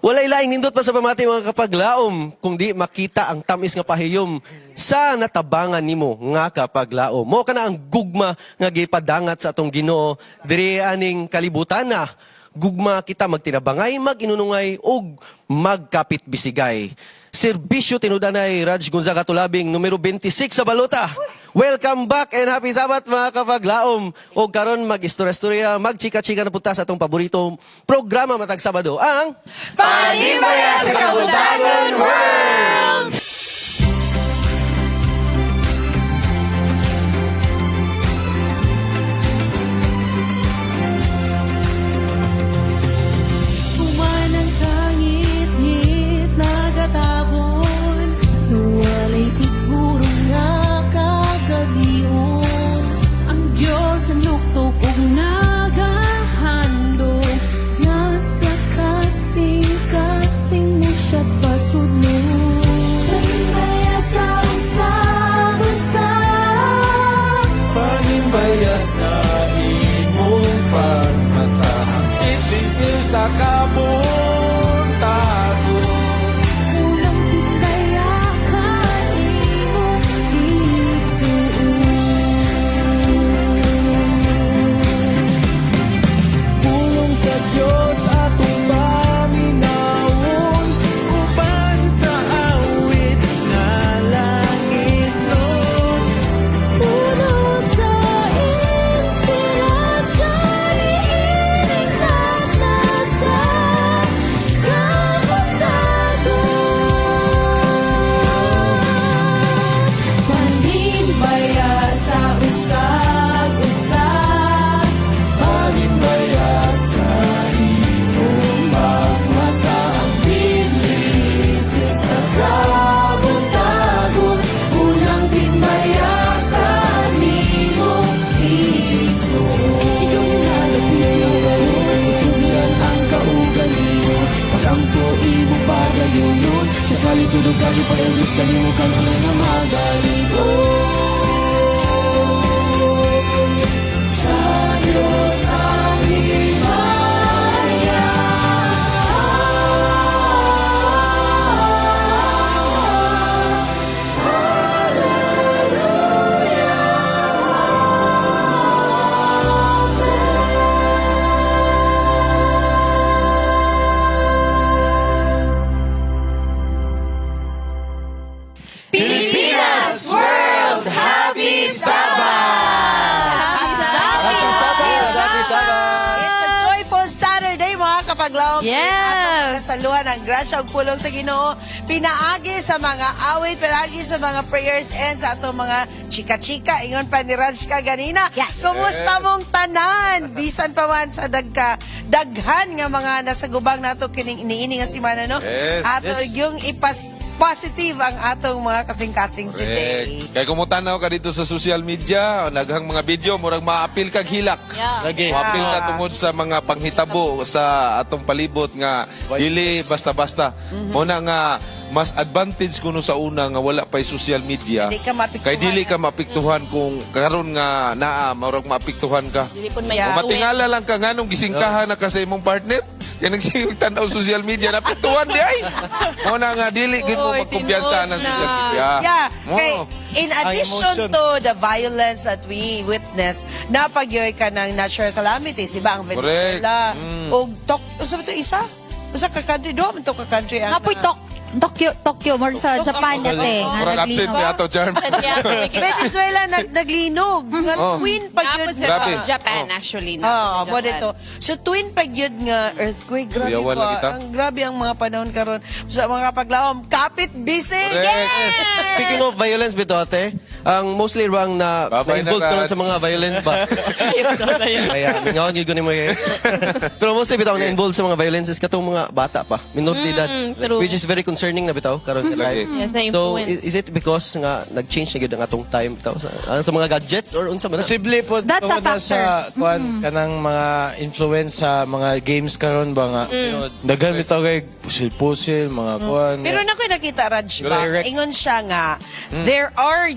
Walay laing nindot pa sa pamati mga kapaglaom, kung di makita ang tamis nga pahiyom sa natabangan nimo nga kapaglaom. Mo ka na ang gugma nga gipadangat sa atong Ginoo diri aning kalibutan na. Gugma kita magtinabangay, maginunungay ug magkapit bisigay. Serbisyo tinudanay Raj Gonzaga Tulabing numero 26 sa balota. Welcome back and happy Sabat mga kapaglaom. O karon mag-istorya-istorya, magchika-chika na punta sa atong paboritong programa matag Sabado, ang Panimbayas sa Kabutagon World! Umanang kangit-ngit nagatabon, suwalay siguro nga kagabion. Ang Diyos ang luktok ug nagahandog, nga sa kasing-kasing mo siya pasunod. Panimbaya sa usap-usap, Panimbaya sa imong pagmatahang Itisip sa kabuntagon unang tindaya kanimo igsuon. Pulong sa Diyos atong paminawon Uban sa awit nga langit nun Puno sa inspirasyon, iinig na nasa kabutagon. Panimbaya sa usap-usap, Panimbaya sa imong pagmatahang Inisip sa kabutagon, unang timbaya kanimo igsuon. Ikaw nalagyan Itubigan ang kaugalingon Pagkampo imong pagayunon Sa kalisudog kalipay ang Diyos kanimo kanunay na magalingon sa Diyos ang himaya. Pilipinas World! Happy Sabat! Happy Sabat! It's a joyful Saturday, mga kapaglaw. Yes! Atong pagkasaluhan ang grasya ug pulong sa Ginoo. Pinaagi sa mga awit, pinaagi sa mga prayers, and sa atong mga chika-chika. Ingon pa ni Raj ka ganina. Yes! Kumusta mong tanan? Bisan pa man sa daghan nga mga nasa gubang nato kining iniini nga simana, no? Yes. Ato yung positive ang atong mga kasing-kasing today. Kaya kumutanaw ka dito sa social media, naghang mga video, murag maapil kag hilak. Lagi. Maapil na tungod sa mga panghitabo sa atong palibot nga dili basta-basta. Muna nga mas advantage kuno sa una nga wala pay social media. Dili ka maapektuhan. Kay dili ka maapektuhan kung karon nga naa murag maapektuhan ka. Dili po may Yeah. Kung matingala lang ka nganong gisingkahan na ka sa imong partner. Kaya nagsiyog tanaw social media, napektuhan di ay. Muna nga dili gid mo Oy, magkumpiyansa tinuod ng na. social media. Yeah, Mo. kay in addition emotion. to the violence that we witness, napagyoy ka ng natural calamities, di ba? Ang Venezuela. Correct. O usa ba ito isa? Usa ka country, do man to ka country ang Nga po'y Tokyo, more sa Japan dati. Nga Murag absent naglino. ni ato, Charm. Venezuela naglinog. Nga twin pagyud Tapos Grabe. sa Japan, actually. Ah, mo dito. So twin pagyud nga earthquake, grabe Kuyawan lang kita. pa. Ang grabe ang mga panahon karon sa mga paglaom. Kapit bisig. Correct. Speaking of violence, Bitote, ang mostly wrong na Babay na, na-involved ka lang Raj. sa mga violence ba? Kaya, mingawan yun ko ni mo eh. Pero mostly bitaw na-involved sa mga violences katong mga bata pa. Minor de edad. true. Which is very concerning na bitaw karon ka life. Yes, So, na-influence. is it because nga nag-change na gyud ang atong time bitaw sa mga gadgets or unsa man? Posible po That's a tungod na sa kuan kanang mga influence sa mga games karon ba nga. Daghan bitaw kay pusil-pusil mga kuan. Pero nakoy nakita Raj ba? Correct. Ingon siya nga there are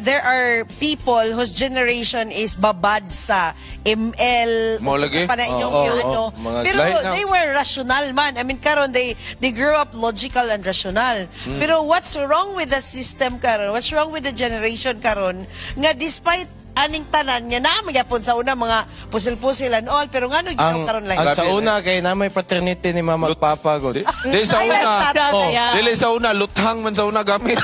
there are people whose generation is babad sa ML, Mo lagi? sa panainyong Oo, ano. oo. Mga Pero lahi na. they were rational man. I mean, karon they grew up logical and rational. Pero what's wrong with the system karon? What's wrong with the generation karon? Nga despite aning tanan nga na magyapon sa una mga pusil-pusil and all, pero ngano ginaw karon lang. Ang sa una kay na may paternity ni mama at papa god. Dili sa Ay, una. nagtataya. Dili sa una luthang man sa una gamit.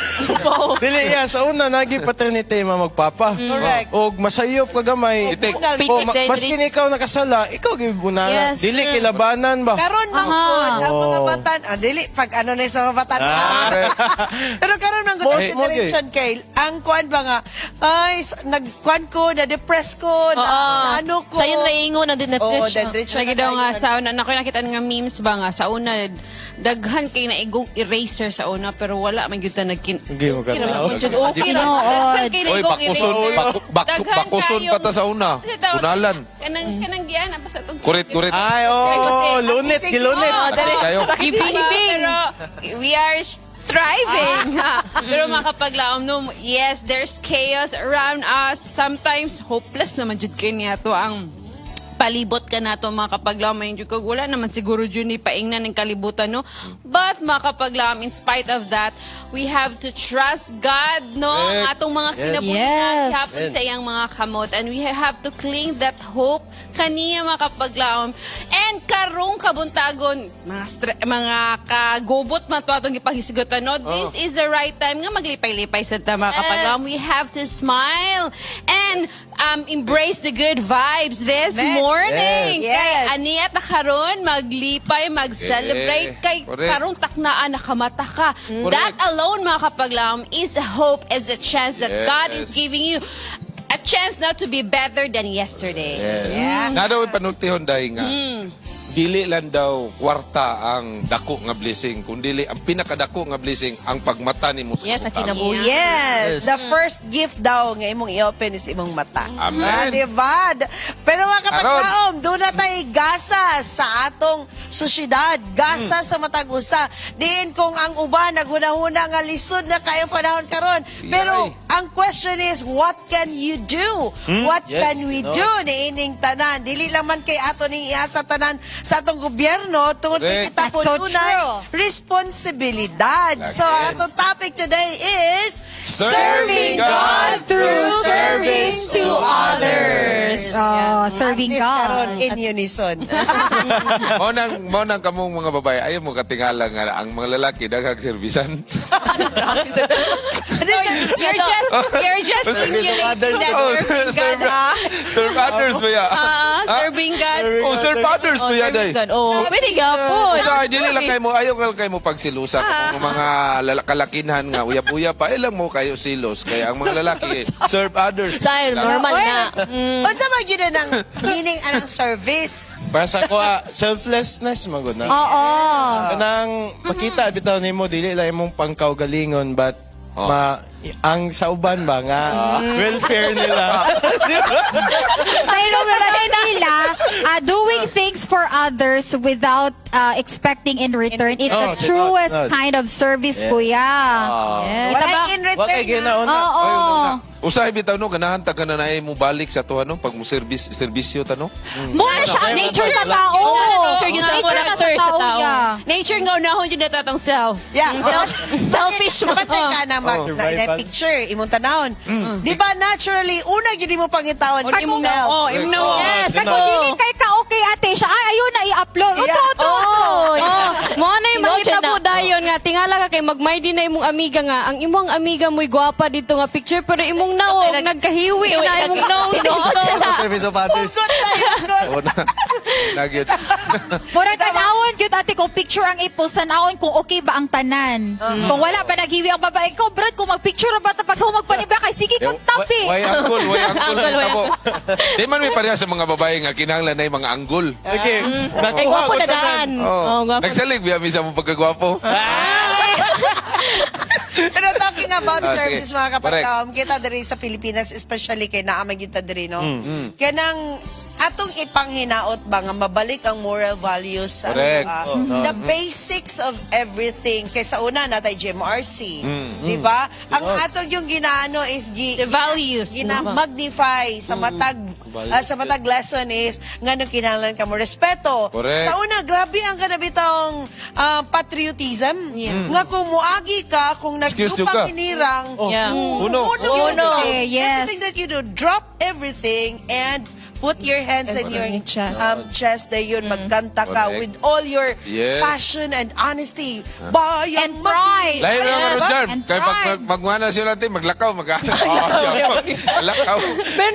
Dili ya sa una nagi paternity ni mama at papa. Correct. Og masayop ka gamay. Itik. Oh, maski ikaw nakasala, ikaw gibunaga. Yes. Dili kilabanan ba? Karon man Aha. gud ang mga Oh. batan, dili pag ano na sa mga batan. Pero karon man gud Boss ang mo, generation kay ang kuan ba nga ay nagkuan ko na depress ko na ano ko. Sa yun raingo na din na Oo, Trish. na-Trish Lagi na daw nga tayo. sa una, nakita nga memes ba nga sa una, daghan kay na igong eraser sa una pero wala man gyud ta nagkin. Hindi mo ka tao. Okay ra. Tinuod. Daghan kay na Oy, igong bakuson, eraser. Daghan bakuson kayo. pa ta sa una. Kasi tawag- Unalan. Kanang giyan pa sa tong. Kurit. Ay, oo, lunit, kilunit. Oh, dali. Kayo. Pero we are striving. ha. Pero makapaglaom no, yes, there's chaos around us. Sometimes hopeless naman jud kay niya to ang palibot ka na to makapaglaom yun ko wala naman siguro jud ni paingnan ng kalibutan no, but makapaglaom in spite of that we have to trust God no ang atong mga kinabuhian Yes. hapon sa iyang mga kamot and we have to cling that hope kaniya makapaglaom and karong kabuntagon mga kagubot man to atong ipahisigotan no, this is the right time nga maglipay-lipay sa ta makapaglaom. We have to smile and embrace the good vibes this morning. Yes. Kay Yes. aniya ta karon maglipay, mag-celebrate kay Correct. karong taknaan nakamata ka. That alone makapaglaom is a hope, is a chance that God is Yes. giving you. A chance not to be better than yesterday. Yeah. Na daw panultihon dahil nga. Dili lang daw kwarta ang dako nga blessing, kundi ang pinakadako nga blessing ang pagmata nimo sa Yes, ang kabutang. kinabuhi. Yes, the first gift daw nga imong i-open is imong mata. Amen. Diba? Pero mga kapatlaom, doon na tayo gasa sa atong susyedad, gasa sa matag usa. Diin kung ang uban naghuna-huna nga lisod na kayong panahon karon. Pero ang question is, what can you do? What Yes, can we no. do niining tanan? Dili lang man kay ato ning iasa tanan sa atong gobyerno tungod kay Correct. kita That's so true. responsibilidad. So atong topic today is Serving God through service to others. Oh, serving At least karon God. in unison. Mo nang kamong mga babae ayaw mo katingala nga ang mga lalaki daghang servisan. You're just emulating that serving God, ha? Serve others ba ya? Serving God. Oh, serve others ba ya day? Oh, pwede ka po. Sa dili lang kay mo ayaw kay mo pagsilusa kung mga kalakinhan nga uyab-uyab pa ilang mo kayo silos kaya ang mga lalaki serve others. Normal na. Unsa man gyud ang meaning anang service? Para sa ko selflessness magud na. Oo. Kanang makita bitaw nimo dili lang imong pangkaugalingon but ang sa uban ba nga welfare nila. Sa ilong lalagay nila, doing things for others without expecting in return is the Oh, truest not. kind of service, kuya. Yes. Wala Diba? in Wa return. kay ginaon na. Oo. Usahay bitaw no ganahan ta kana na mo balik sa to ano pag mo serbisyo ta no. Muna siya ang nature sa tao. Nature yun sa Nature na sa tao, yeah. Nature nga unahon yun na tatang self. Yeah. Selfish mo. Kapantay ka na Survival. picture, imong tanawon. Di ba naturally, una gid mo pangitawan Imong na. Oh, imong na. Yes, Sino? kung dili kay ka okay ate siya, ay ayun na i-upload. Yeah. Mo na yung Inoche mga na. dayon nga tingala ka kay magmay din na imong amiga nga ang imong amiga mo'y gwapa dito nga picture pero imong naog nagkahiwi na imong naog dito. Service of others. Hugot tayo, hugot. O na. Nagit. Murag tanawon gyud ate kung picture ang i-post tanawon kung okay ba ang tanan. Kung wala ba naghiwi ang babae ko, brad kung mag-picture ba ta pag humag panibya kay sige kang tabi. Way anggol Anggol, way tabo. Di man may pareha sa mga babae nga kinahanglan na mga anggol. Okay. Kay gwapo na daan. Oh. Gwapo. Nagsalig biya misa mo pagkagwapo. Pero talking about Ah, service, sige. mga kapatawam, kita diri sa Pilipinas, especially kay naamay kita diri, no? Kanang atong ipanghinaot ba nga mabalik ang moral values sa Correct. the basics of everything. Kaysa una natay GMRC, di ba? Ang atong yung ginaano is The values. gina-magnify sa matag lesson is nganong kinahanglan ka mo respeto. Correct. Sa una, grabe ang kanabitang patriotism. Yeah. Nga kung muagi ka, kung Excuse you nagdupang ka. inirang, Yeah. Uno. yun. Okay, yes. Everything that you do, drop everything and put your hands in your chest na yun, magkanta ka Correct. with all your Yes. passion and honesty. Bayang And pride. Lain naman Yes. Roger. And Kaya pride. magwana siya natin, maglakaw, maglakaw. Pero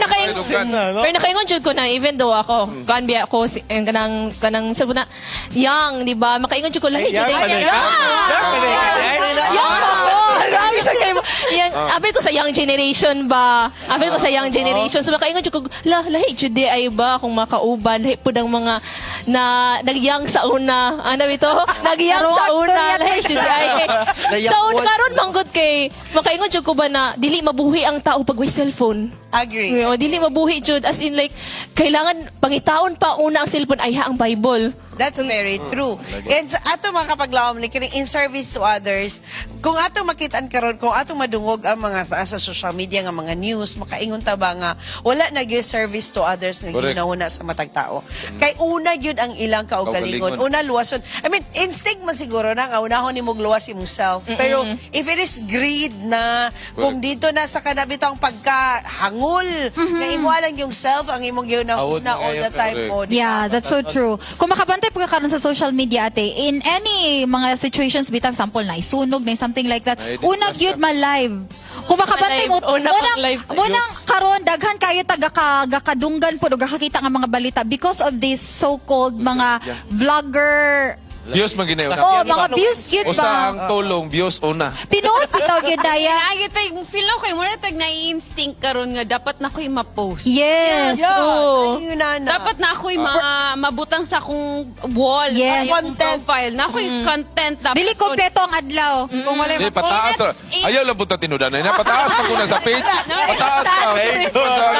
nakaingon jud ko na even though ako kan biya ako kanang sabi na yang di ba makaingon jud ko lahi jud Grabe sa kayo. Yang abel ko sa young generation ba? Abel ko sa young generation. So makaingon jud ko lahi jud di ay ba kung makauban lahi pud ang mga na nagyang sa una. Ano bito? Nagyang sa una lahi jud di ay. So karon manggod kay makaingon jud ko ba na dili mabuhi ang tao pag may cellphone. Agree. O, dili mabuhi jud as in like kailangan pangitaon pa una ang cellphone ay ang Bible. That's very true. And sa ato mga kapaglawom ni kining in service to others, kung ato makitaan karon, kung ato madungog ang mga sa social media nga mga news, makaingon ta ba nga wala na gyud service to others nga Correct. ginauna sa matag tao. Kay una gyud ang ilang kaugalingon. Kaugalingon. Una luwason. I mean, instinct man siguro na nga unahon nimong luwas imong self. Pero if it is greed na kung dito na sa kanabitang pagkahangol, nga imo lang yung self ang imong Awod giuna na all the kayo, time correct. mo. di ba? Yeah, that's so true. Kung makabantay po ka karon sa social media ate, in any mga situations bitaw example na isunog na something like that, Ay, unang discuss gyud ma-live. Kung makabantay mo, Ma-live. Una pag-live. munang karon daghan kayo gakadunggan po o gakakita nga mga balita because of this so-called mga vlogger. Diyos maginayon. Oh, mga views yun Usa ba? ang tulong, Diyos una. Tinuod bitaw gyud daya. Ay, feel ko kayo, muna tag na-instinct karon nga dapat na ko'y ma-post. Yes, Yeah, true. ayun na. Dapat na ako'y mabutang sa akong wall. Yes. Yung profile. Na ako'y content. Dapat Dili kompleto ang adlaw. Kung wala Di, pataas. Ayaw lang punta tinudan na. Pataas pa kuna sa page. Pataas pa.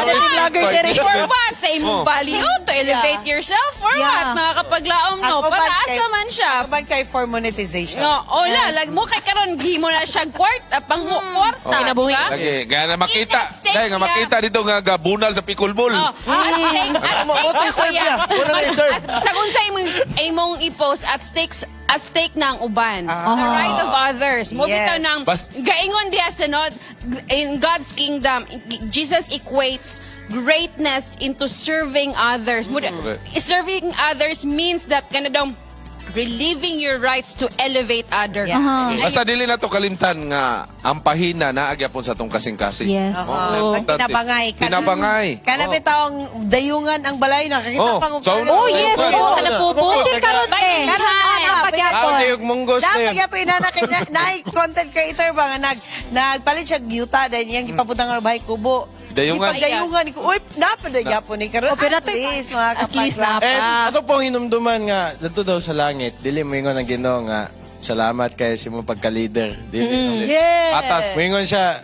Vlogger diri. For what? Sa imong value? To elevate yourself? For Yeah. what? Mga kapaglaom, no? Pataas naman siya. Ako man kay for monetization. No, ola, lag mo kay karon gihimo na siya kwarta, pangkwarta. Kinabuhi. Lagi, gana makita. Stake Dahil nga niya. makita dito nga gabunal sa pikulbol. Mabuti serve niya. Una na yung serve. Sa unsa imong i-post at stake na ang uban. The right of others. Mo Yes. bitaw nang Bas- gaingon diha sa no, in God's kingdom, Jesus equates greatness into serving others. Correct. Serving others means that kana daw relieving your rights to elevate others. Basta dili na to kalimtan nga ang pahina na agyapon sa tong kasing-kasing. Yes. Pag tinabangay ka. Tinabangay. Kanapit taong dayungan ang balay na. Kakita Oh, pang so, Oh, yes. Oh, Until karon eh. Karon Tao pagyapon. yung munggos na yun. Dapat inanak na content creator ba nga nagpalit siya yuta dahil yang ipaputang ng bahay kubo. Dayungan. Dayungan ko. Uy, napadayapon ni karon. Oh, pero At least mga at least kapag. And ato pong hinumduman nga, dito daw sa langit, dili mo ingon ang Ginoo nga, salamat kay si mo pagka-leader. Dili. Yes. Atas. Moingon siya,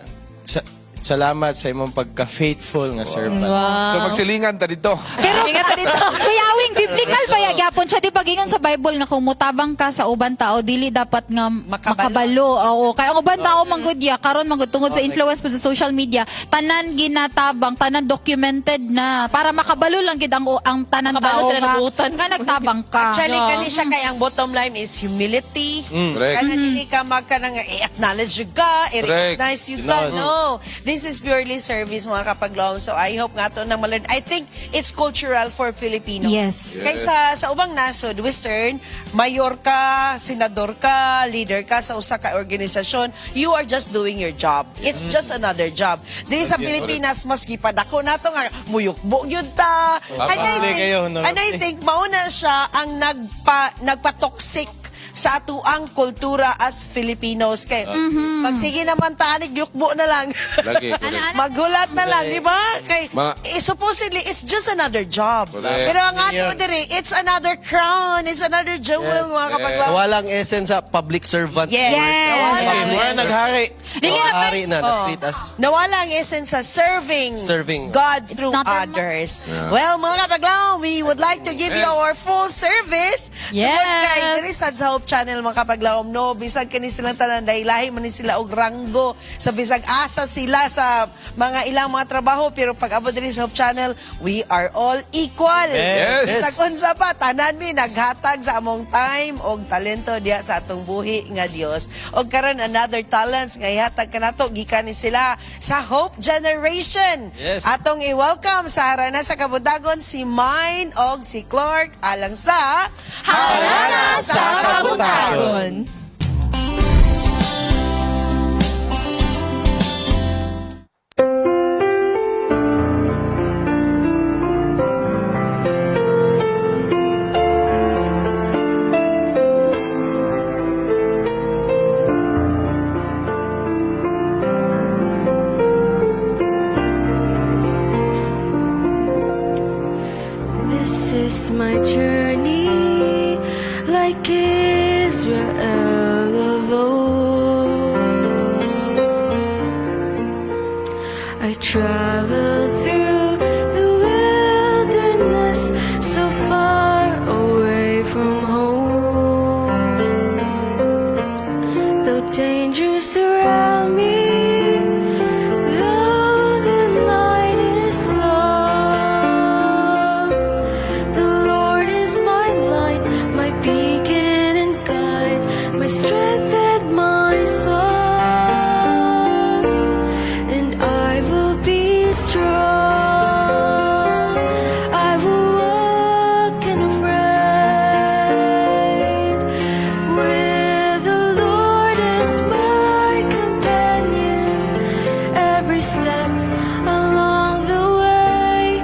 salamat sa imong pagka-faithful nga servant. So magsilingan ta dito. Pero Kuya Awing, biblical pa gyapon siya di pagingon sa Bible nga kung mutabang ka sa uban tao dili dapat nga makabalo. Oo, kay ang uban tao manggod ya karon manggod tungod sa influence pa sa social media, tanan ginatabang, tanan documented na para makabalo lang gid ang tanan Makabalo tao sila nga, nabutan. nga nagtabang ka. Actually, kani siya kay ang bottom line is humility. Correct. Kana dili ka magkanang i-acknowledge you ka, i-recognize you ka. No. This is purely service mga kapaglawom. So I hope nga to nang ma-learn. I think it's cultural for Filipinos. Yes. Kaysa sa ubang nasod, Western, mayor ka, senador ka, leader ka sa usa ka organisasyon, you are just doing your job. It's just another job. Dili sa Pilipinas, mas gipadako nato nga muyukbo yun ta. And I Honorable kayo, think, honorable. and I think mauna siya ang nagpa-toxic sa atuang kultura as Filipinos. Kay, pag sige naman tanig, yukbo na lang. Lagi, correct. Maghulat na lang, di ba? Kay, Mga- supposedly, it's just another job. Correct. Pero ang ato diri, it's another crown, it's another jewel, mga kapaglaw. Walang essence sa public servant. Yes. Nawala. Mga naghari. Dili na Hari na, na-treat as Nawala ang essence sa serving God through not normal. others. Well, mga kapaglaw, we would like to give you our full service. Yes. Tungod kay diri sa Hope Channel, mga kapaglaw, no, bisag kani silang tanan, dahil lahi man ni sila og ranggo, sa bisag asa sila sa mga ilang mga trabaho, pero pag abot diri sa Hope Channel, we are all equal. Yes. Bisag unsa pa, tanan mi naghatag sa among time og talento diha sa atong buhi nga Dios. Og karon another talents nga ihatag kanato gikan ni sila sa Hope Generation. Yes. Atong i-welcome sa harana sa kabudagon si Mine og si Clark alang sa Harana sa Kabutagon. This is my journey, like Israel of old. I traveled through the wilderness, so far away from home. Though dangers surround me, though the night is long, the Lord is my light, my beacon and guide, my strength and my song, and I will be strong. I will walk unafraid, with the Lord as my companion, every step along the way.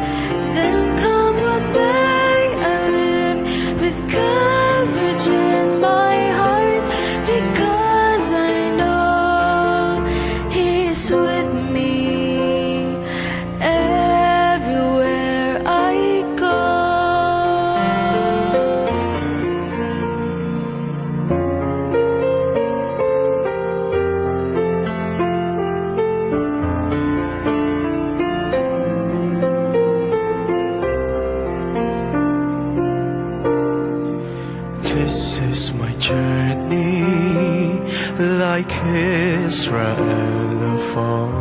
Then come what may, I live with courage in my heart, because I know He is with me everywhere I go. This is my journey, like Israel of old.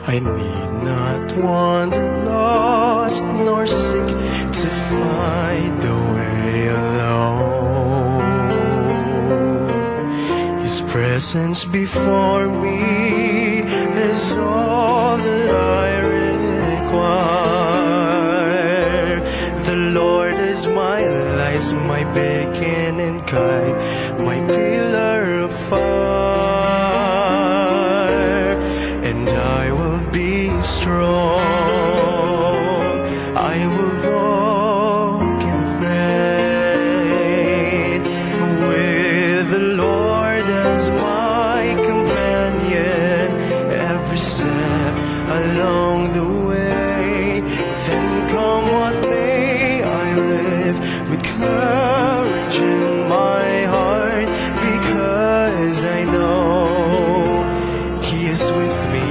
I need not wander lost nor sick to find the way alone. His presence before me is all that I require. The Lord is my light, my beacon and guide, my pillar of fire, and I will be strong. I will walk in faith, with the Lord as my companion, every step along the way. Then come what may, I live with courage in my heart, because I know He is with me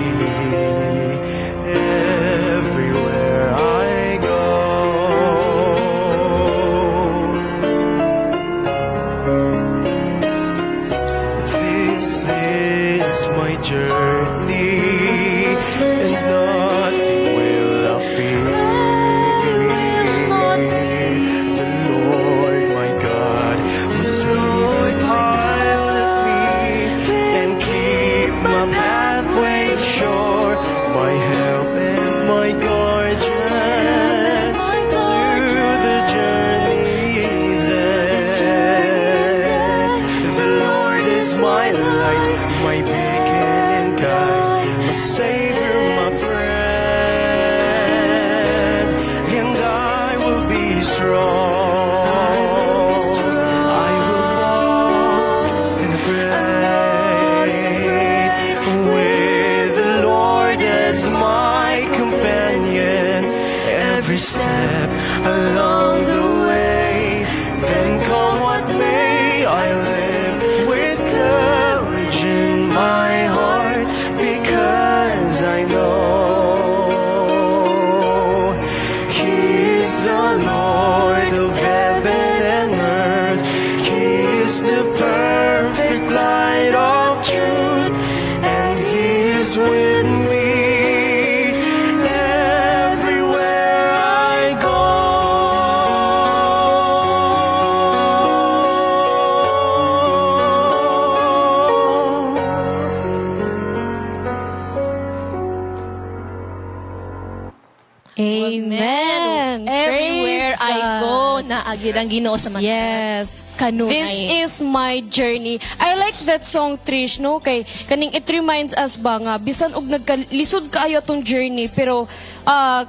gyud ang Ginoo sa mga Yes. kanunay. This is my journey. I like that song, Trish, no? Kay kaning it reminds us ba nga bisan og nagkalisod kaayo tong journey pero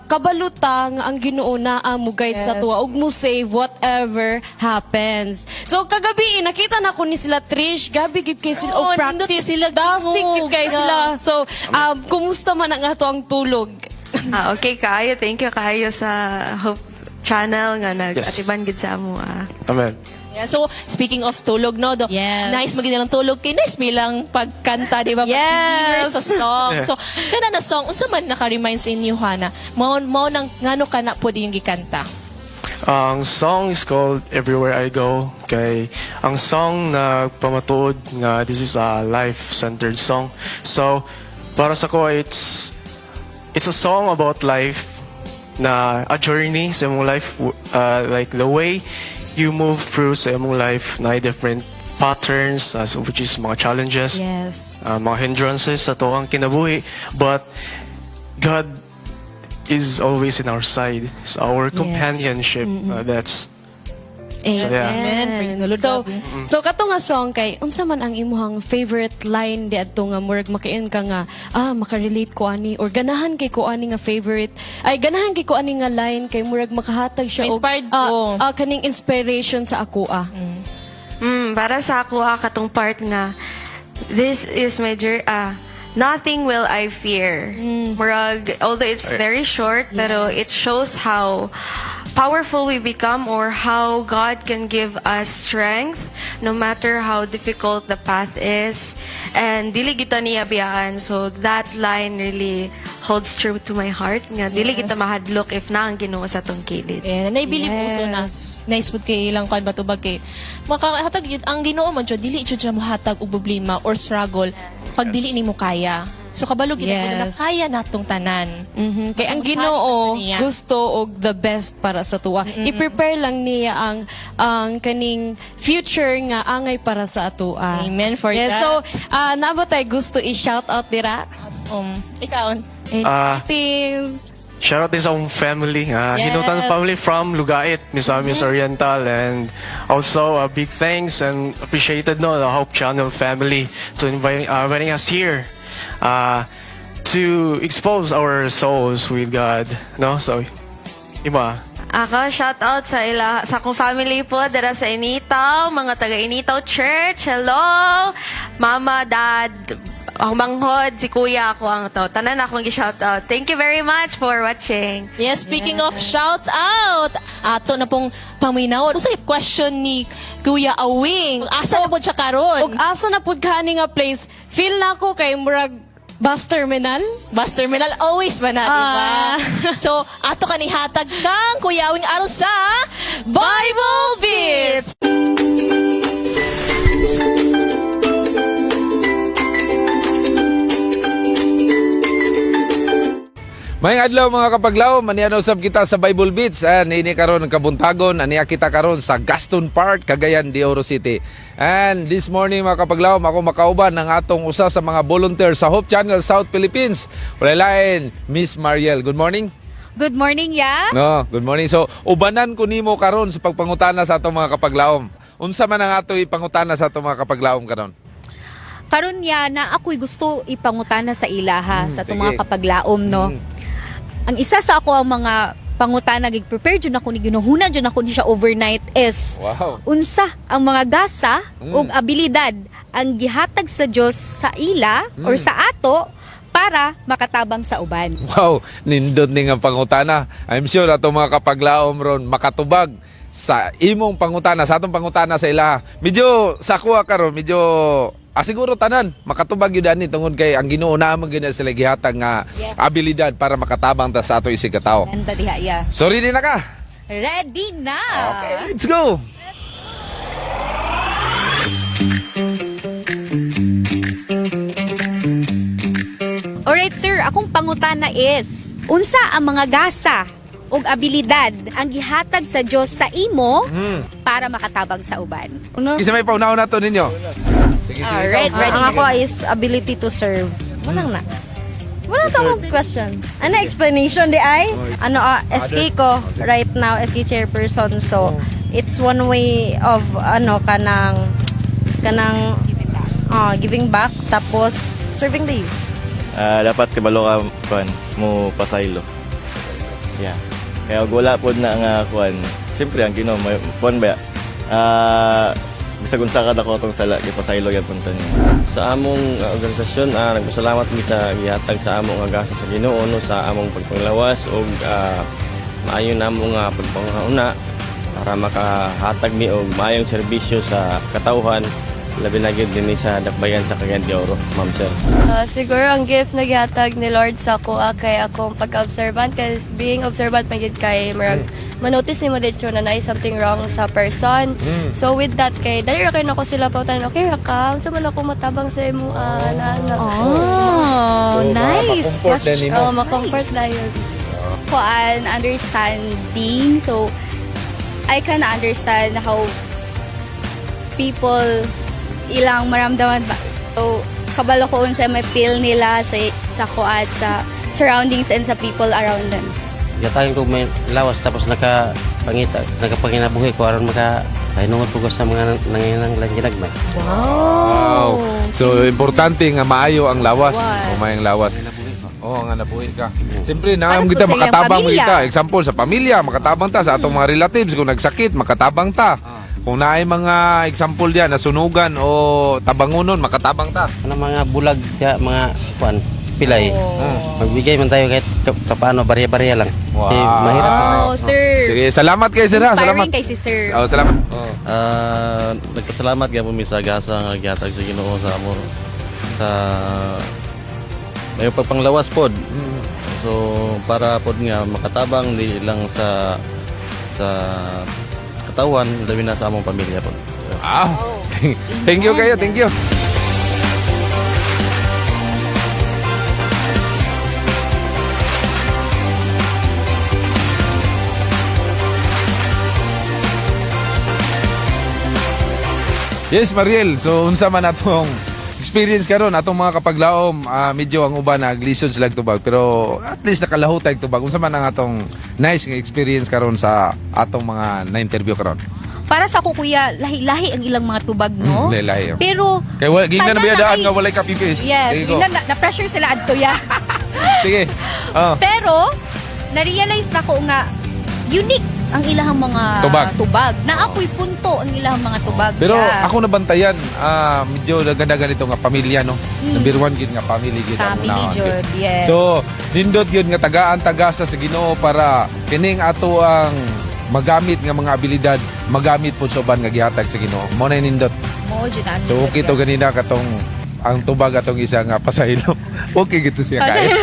kabalutang ang Ginoo na mo guide sa tuwa ug mo save whatever happens. So kagabi nakita na ko ni sila Trish, gabi gid kay sila og nindot practice sila Dasig gid kay gid. sila. So kumusta man ang ato ang tulog? Okay kayo, thank you kayo sa Hope Channel nga nag-atiban gid sa amo. Amen. Yeah, so, speaking of tulog, no? Yes. Nice magiging tulog kay nice bilang pagkanta, di ba? Yes. Sa song. So, kana na song, unsa man naka-remind sa inyo, Hana? Mao nang ngano ka na po yung gikanta? Ang song is called Everywhere I Go. Kay ang song na pamatuod nga this is a life-centered song. So para sa ko it's a song about life na a journey sa imong life like the way you move through sa imong life na different patterns which is mga challenges, Yes. mga hindrances sa to ang kinabuhi, but God is always in our side. It's our companionship. That's Yes. yeah. Amen. Praise the Lord. So kato nga song kay unsa man ang imong favorite line di adto nga murag makain ka nga makarelate ko ani or ganahan kay ko ani nga favorite ay ganahan kay ko ani nga line kay murag makahatag siya og Inspired ko. kaning inspiration sa ako Para sa ako katong part nga, this is my journey. Nothing will I fear. Murag, although it's very short, pero it shows how powerful we become or how God can give us strength no matter how difficult the path is. And dili kita niya biyaan. So that line really holds true to my heart. Nga, dili kita mahadlok if na ang Ginoo sa tong kilid. Eh, naibilib uso na. Nice food kay ilang kan batubag kay makahatag yun ang Ginoo man jud dili jud siya mohatag og problema or struggle pag dili nimo kaya. So kabalo gid na kaya natong tanan. Kay ang Ginoo gusto og the best para sa tuwa. I-prepare lang niya ang kaning future nga angay para sa atoa. Amen for that. So naabot tay gusto i-shout out dira. Ikaw. Things. shout out din sa akong family. Hinutan family from Lugait, Misamis Oriental, and also big thanks and appreciated the Hope Channel family to inviting us here to expose our souls with God. No, so iba. Ako, shout out sa akong family po, dara sa Initaw, mga taga Initaw Church. Hello! Mama, Dad, ang manghod, si Kuya ako ang to. Tanan akong gi-shout out. Thank you very much for watching. Yes, speaking of shouts out, ato na pong paminaw. Usa question ni Kuya Awing. Asa na po siya karon? Og asa na pud kani nga place? Feel na ko kay murag bus terminal. Bus terminal always ba na, diba? So, ato kanihatag kang Kuya Awing aron sa Bible Beats! Mayang adlaw mga kapaglaw, maniano usab kita sa Bible Beats. Ini karon ang kabuntagon, aniya kita karon sa Gaston Park, Cagayan de Oro City. And this morning mga kapaglaw, ako makauban ng atong usa sa mga volunteer sa Hope Channel South Philippines. Wala lain, Miss Mariel. Good morning. Good morning, ya. No, good morning. So, ubanan ko nimo karon sa pagpangutana sa atong mga kapaglawom. Unsa man ang ato ipangutana sa atong mga kapaglawom karon? Karon ya na ako'y gusto ipangutana sa ilaha sa itong sige. mga kapaglaom, no? Ang isa sa ako ang mga pangutana gig-prepare dyan ako ni ginuhunan dyan ako ni siya overnight is Wow. unsa ang mga gasa ug abilidad ang gihatag sa Dios sa ila or sa ato para makatabang sa uban. Wow, nindot ni nga pangutana. I'm sure atong mga kapaglaom ron makatubag sa imong pangutana, sa atong pangutana sa ilaha. Medyo sa kuha karon, medyo siguro tanan makatubag yun ani tungod kay ang Ginoo na man gyud sila gihatag nga abilidad para makatabang ta sa ato isig ka tawo. Anda diha ya. So ready na ka? Ready na. Okay, let's go. Alright sir, akong pangutana is unsa ang mga gasa ug abilidad ang gihatag sa Dios sa imo para makatabang sa uban. Kisa may paunaw na to ninyo. Sige, Alright, ready Ang na. ako is ability to serve. Walang na. Wala to akong question. Ano explanation di ay? SK ko right now, SK chairperson. So, it's one way of kanang giving back tapos serving the youth. Dapat kabalo ka kuan mo pasaylo. Yeah. Kaya og wala pod na nga kuan. Siyempre ang Ginoo may kuan ba. Bisag unsa ka dako tong sala gipasaylo gyud punta niya. Sa among organisasyon nagpasalamat mi sa gihatag sa among agasa sa Ginoo no sa among pagpanglawas og maayo namo nga pagpanghauna para makahatag mi og maayong serbisyo sa katawhan labi na gyud dinhi sa dakbayan sa Cagayan de Oro, ma'am sir. Siguro ang gift na gihatag ni Lord sa kuha kay akong pag-observant kasi being observant man gyud kay marag manotice ni mo dito na na something wrong sa person. So with that kay dali ra kay nako sila pautan okay ra ka unsa man ako matabang sa imo nice. ma-comfort na yun. Kuan understanding. So I can understand how people ilang maramdaman ba. So kabalo ko unsa may feel nila sa kuan sa surroundings and sa people around them. Gatayin ko may lawas tapos nakapanginabuhi ko aron makahinungod po ko sa mga nanginang ginagmay. Wow! So, importante nga maayo ang lawas. O maayong lawas. Oo, nga nabuhi ka. Siyempre, naam kita makatabang mo kita. Example, sa pamilya, makatabang ta. Sa atong mga relatives, kung nagsakit, makatabang ta. Kung naay mga example diyan, nasunugan o tabangunon, makatabang ta. Ano mga bulag, mga kuan, pilay. Magbigay man tayo kahit paano, barya-barya lang. Wow. Mahirap. Sir. Sige, salamat kayo, sir. Salamat. Inspiring kay si sir. Oh, salamat. Nagpasalamat gyud mi sa gasa nga gihatag sa Ginoo sa amor sa may pagpanglawas pod. So para pod nga makatabang di lang sa katawan labi na sa among pamilya pod. Wow. Thank you kayo, thank you. Yes, Mariel. So, unsa man atong experience karon atong mga kapaglaom, medyo ang uban naglisod sila tubag pero at least nakalahutay tubag. Unsa man ang atong nice nga experience karon sa atong mga na-interview karon? Para sa ako kuya, lahi-lahi ang ilang mga tubag, no? Lahi-lahi. Pero Kay wala gingnan na biyadaan nga walay kapipis. yes, Sige, go. na-pressure sila adto ya. Sige. Oh. Pero na-realize na ko nga unique ang ilahang mga Tubag. Na ako'y punto ang ilahang mga tubag. Pero Yeah. ako nabantayan, medyo ganda ganito nga pamilya, no? Number one yun nga, family yun. ang Family unahon, jud, yun. yes. So, nindot yun nga tagasa sa Ginoo para kining ato ang magamit nga mga abilidad, magamit po sa uban nga gihatag sa Ginoo. Mo na nindot. Mo jud ang So, okay to ganina katong ang tubag atong isa nga pasaylo. Okay gito siya kain.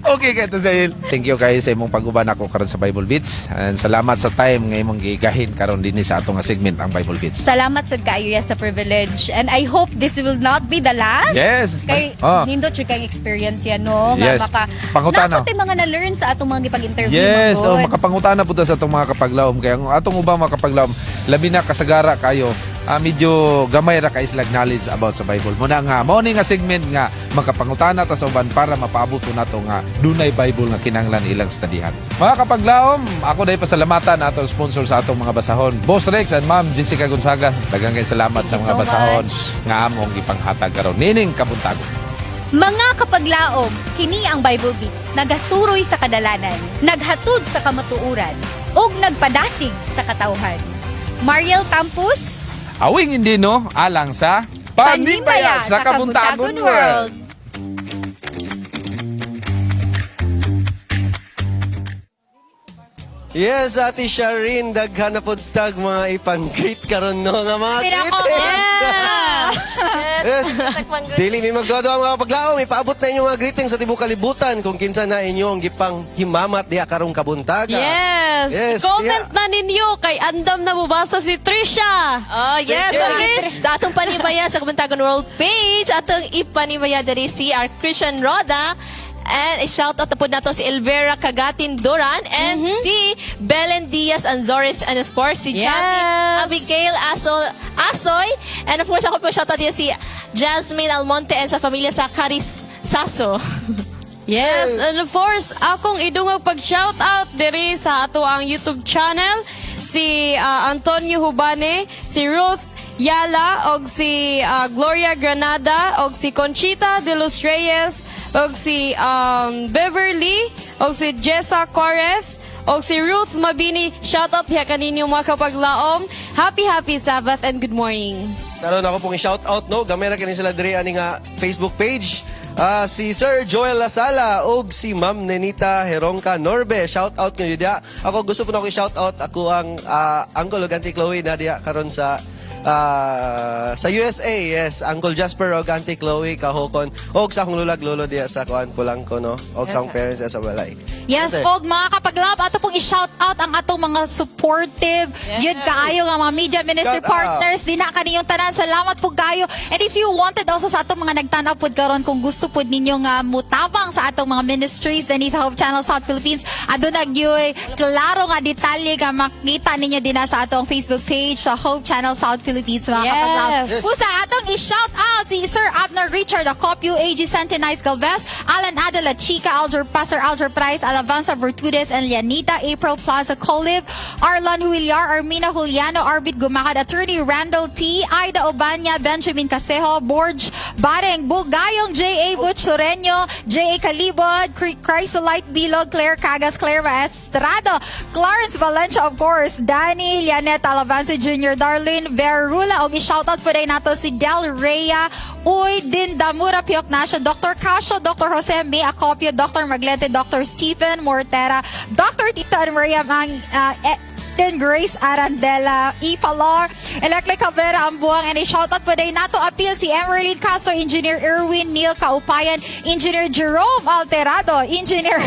Okay kayo to Zahil. Thank you kayo sa imong pag-uban ako karon sa Bible Beats. And salamat sa time nga imong gigahin karon dinhi sa atong nga segment ang Bible Beats. Salamat sa kaayo sa privilege and I hope this will not be the last. Yes. Kay nindot jud kang experience yan, no? Yes. Nga maka Pangutana. Nakoy mga na-learn sa atong mga gipag-interview. Yes, Magod. makapangutana po ta sa atong mga kapaglaom. Kaya ang atong ubang mga kapaglaom, labi na kasagara kayo, medyo gamay ra kay islag knowledge about sa Bible. Muna nga, mao ni nga segment nga makapangutana ta sa uban para mapaabot nato nga dunay Bible nga kinahanglan ilang studyhan. Mga kapaglaom, ako dahil pasalamatan na atong sponsor sa atong mga basahon. Boss Rex and Ma'am Jessica Gonzaga, daghang kay salamat sa Thank you mga so basahon much. nga among ipanghatag karon. Nining kabuntagon. Mga kapaglaom, kini ang Bible Beats, nagasuroy sa kadalanan, naghatod sa kamatuuran, ug nagpadasig sa katawhan. Mariel Tampus, Awing hindi no, alang sa Pandimbaya sa Kabuntagon World. Yes, Ate Shireen, daghan na po tag mga ipang-greet karon no nga mga greetings. Yes. Dili mi magdodo ang mga paglaom, ipaabot na inyong mga greetings sa tibuok kalibutan kung kinsa na inyong gipang himamat diha karong kabuntaga. Yes. Yes, Comment na ninyo kay andam na mubasa si Trisha. Oh, yes, Yes. Trish. Sa atong panimaya sa Kabuntagon World page, atong ipanimaya dari si our Christian Roda. And i-shout out na po nato si Elvera Cagatin Duran and si Belen Diaz Anzores and of course si Yes. Jackie Abigail Asoy and of course ako po shout out din si Jasmine Almonte and sa pamilya sa Caris Saso. Yes, and of course, akong idungog pag-shout out diri sa ato ang YouTube channel si Antonio Hubane, si Ruth Yala, og si Gloria Granada, og si Conchita de los Reyes, og si Beverly, og si Jessa Corres, og si Ruth Mabini. Shout out diha kaninyo mga kapaglaom. Happy Sabbath and good morning. Naroon ako pong i-shout out, no? Gamay na kanin sila diri ani nga Facebook page. Si Sir Joel Lasala og si Ma'am Nenita Heronka Norbe. Shout out nyo diya. Ako gusto po na ako i-shout out. Ako ang Uncle ug Auntie Chloe na diya karon sa USA. Yes, Uncle Jasper og Auntie Chloe kahokon. Og sa akong lulag lolo diya sa kuan Pulangko, no? Og sa akong parents sa balay. Yes, Ate. og mga kapaglab, ato pong i-shout out ang atong mga supportive, yun kaayo nga mga media ministry Shout out. partners, di na kaniyong tanan, salamat po kayo. And if you wanted also sa atong mga nagtanaw pod karon kung gusto pod ninyo nga mutabang sa atong mga ministries dinhi sa Hope Channel South Philippines, adun nagyoy klaro nga detalye nga makita ninyo din sa atong Facebook page sa Hope Channel South Philippines, mga kapaglab. Yes. Usa atong i-shout out si Sir Abner Richard Acopio, AG Centenize Galvez, Alan Adela Chica, Pastor Alger Price, Alavanza Bertudes, and Lianita April Plaza Colive, Arlan Huillar, Armina Juliano, Arbit Gumahad, Attorney Randall T, Aida Obanya, Benjamin Casejo, Borge Bareng, Bugayong, J.A. Butch Soreño, J.A. Calibod, Chrysolite Bilog, Claire Cagas, Claire Maestrado, Clarence Valencia, of course, Danny, Lianet Alavanza Jr., Darlene Verrula, og i-shoutout po rin nato si Del Rhea, Uy, Din Damura Piok Nasha, Dr. Casio, Dr. Jose May Acopio, Dr. Maglete, Dr. Stephen Mortera, Dr. Tito and Maria Eden Grace Arandela, Ipalor, Elekle Cabrera Ambuang, and i-shoutout po rin nato appeal si Emerlyn Castro, Engineer Erwin Neil Kaupayan, Engineer Jerome Alterado, Engineer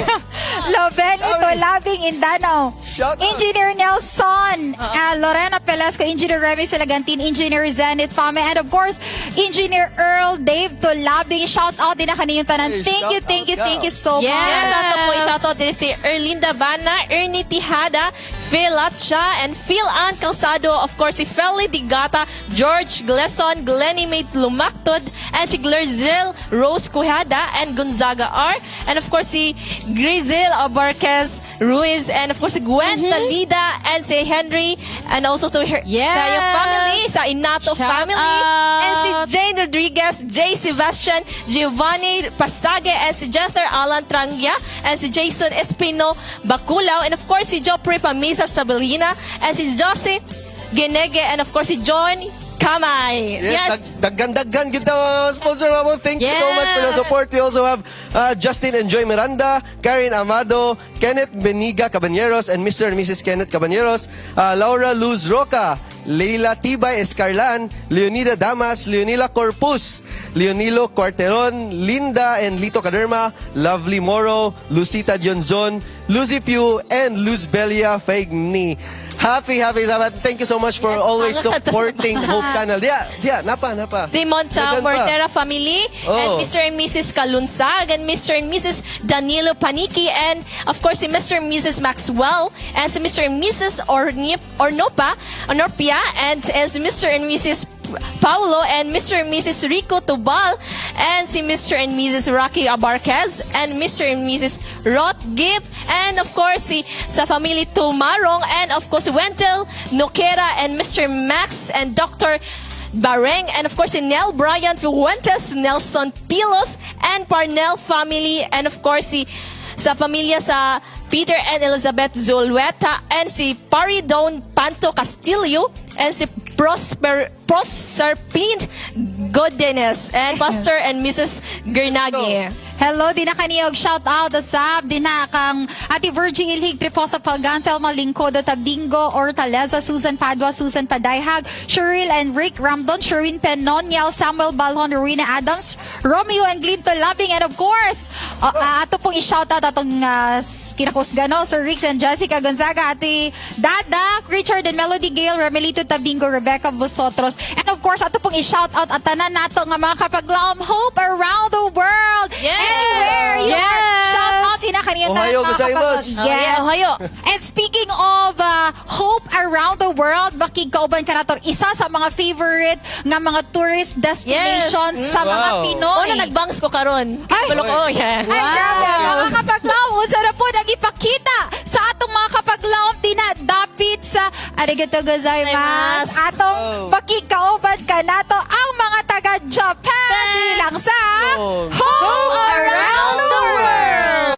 Lovenito Labing Indano, Shout out. Engineer Nelson, Lorena Pelesco, Engineer Remy Silagantin, Engineer Zenith Fame, and of course, Engineer Earl Dave Tolabing. Shout out din na kaniyong tanan. Hey, Thank you so Yes, much. ato po i-shoutout din si Erlinda Bana, Ernie Tijada, Phil Latcha, and Phil Ann Calzado, of course, si Feli Digata, George Gleson, Glenny May Lumactod, and si Glerzil Rose Cujada, and Gonzaga R, and of course, si Grizil Abarquez Ruiz, and of course, si Gwen Talida, and si Henry, and also to her, Yes. sa your family, sa Inato Shout family, out. and si Jane Rodriguez, Jay Sebastian, Giovanni Pasage, and si Jether Alan Trangia, and si Jason Espino Baculao, and of course si Jopre Pamisa Sabelina, and si Josie Genege, and of course si John Kamay. Yes, daggan kita sponsor mo. Thank you so much for the Yes. support. We also have Justin and Joy Miranda, Karen Amado, Kenneth Beniga Cabaneros, and Mr. and Mrs. Kenneth Cabaneros, Laura Luz Roca, Leila Tibay Escarlan, Leonida Damas, Leonila Corpus, Leonilo Cuarteron, Linda and Lito Caderma, Lovely Moro, Lucita Dionzon, Lucy Pugh, and Luz Belia Faigni. Happy Sabbath. Thank you so much for always supporting Hope Channel. Napa. Simon sa Nandyan pa. Mortera family, and Oh. Mr. and Mrs. Kalunsag, and Mr. and Mrs. Danilo Paniki, and of course si Mr. and Mrs. Maxwell, and si Mr. and Mrs. Ornopia, and si Mr. and Mrs. Paulo, and Mr. and Mrs. Rico Tubal, and si Mr. and Mrs. Rocky Abarquez, and Mr. and Mrs. Roth Gibb, and of course si sa family Tumarong, and of course Wentel Noquera, and Mr. Max and Dr. Bareng, and of course si Nel Brian Fuentes, Nelson Pilos, and Parnell family, and of course si sa pamilya sa Peter and Elizabeth Zulueta, and si Paridon Panto Castillo, and si Proserpine Godinez, and Pastor and Mrs. Gernagi. Hello, di na kaniyog shout out asap, di na kang Ate Virgie Ilhig Triposa Pagantel Malingkodo Tabingo or Taleza, Susan Padua, Susan Padayhag, Cheryl and Rick Ramdon, Sherwin Penoniel, Samuel Balhon, Rowena Adams, Romeo and Glinto Labing, and of course, ato pong i-shout out atong kinakusgano, Sir Rix and Jessica Gonzaga, Ate Dada, Richard and Melody Gale, Remelito Tabingo, Rebecca Rebecca Vosotros. And of course, ato pong i-shout out at tanan nato nga mga kapaglaom hope around the world. Yes! Anywhere you are. Yes! Shout out sina kanina Ohayo gozaimasu. Yes. Ohayo. And speaking of hope around the world, makigkauban ka na to. Isa sa mga favorite nga mga tourist destinations sa mga Wow. Pinoy. Una nagbangs ko karon. Ay! Balok ko, yeah. Ay, grabe. Mga kapaglaom, unsa na po nagipakita sa atong mga kapaglaom tinadapit sa arigato gozaimasu. Gozaimasu. Atong makikauban ka nato ang mga taga-Japan bilang sa Home Around the World.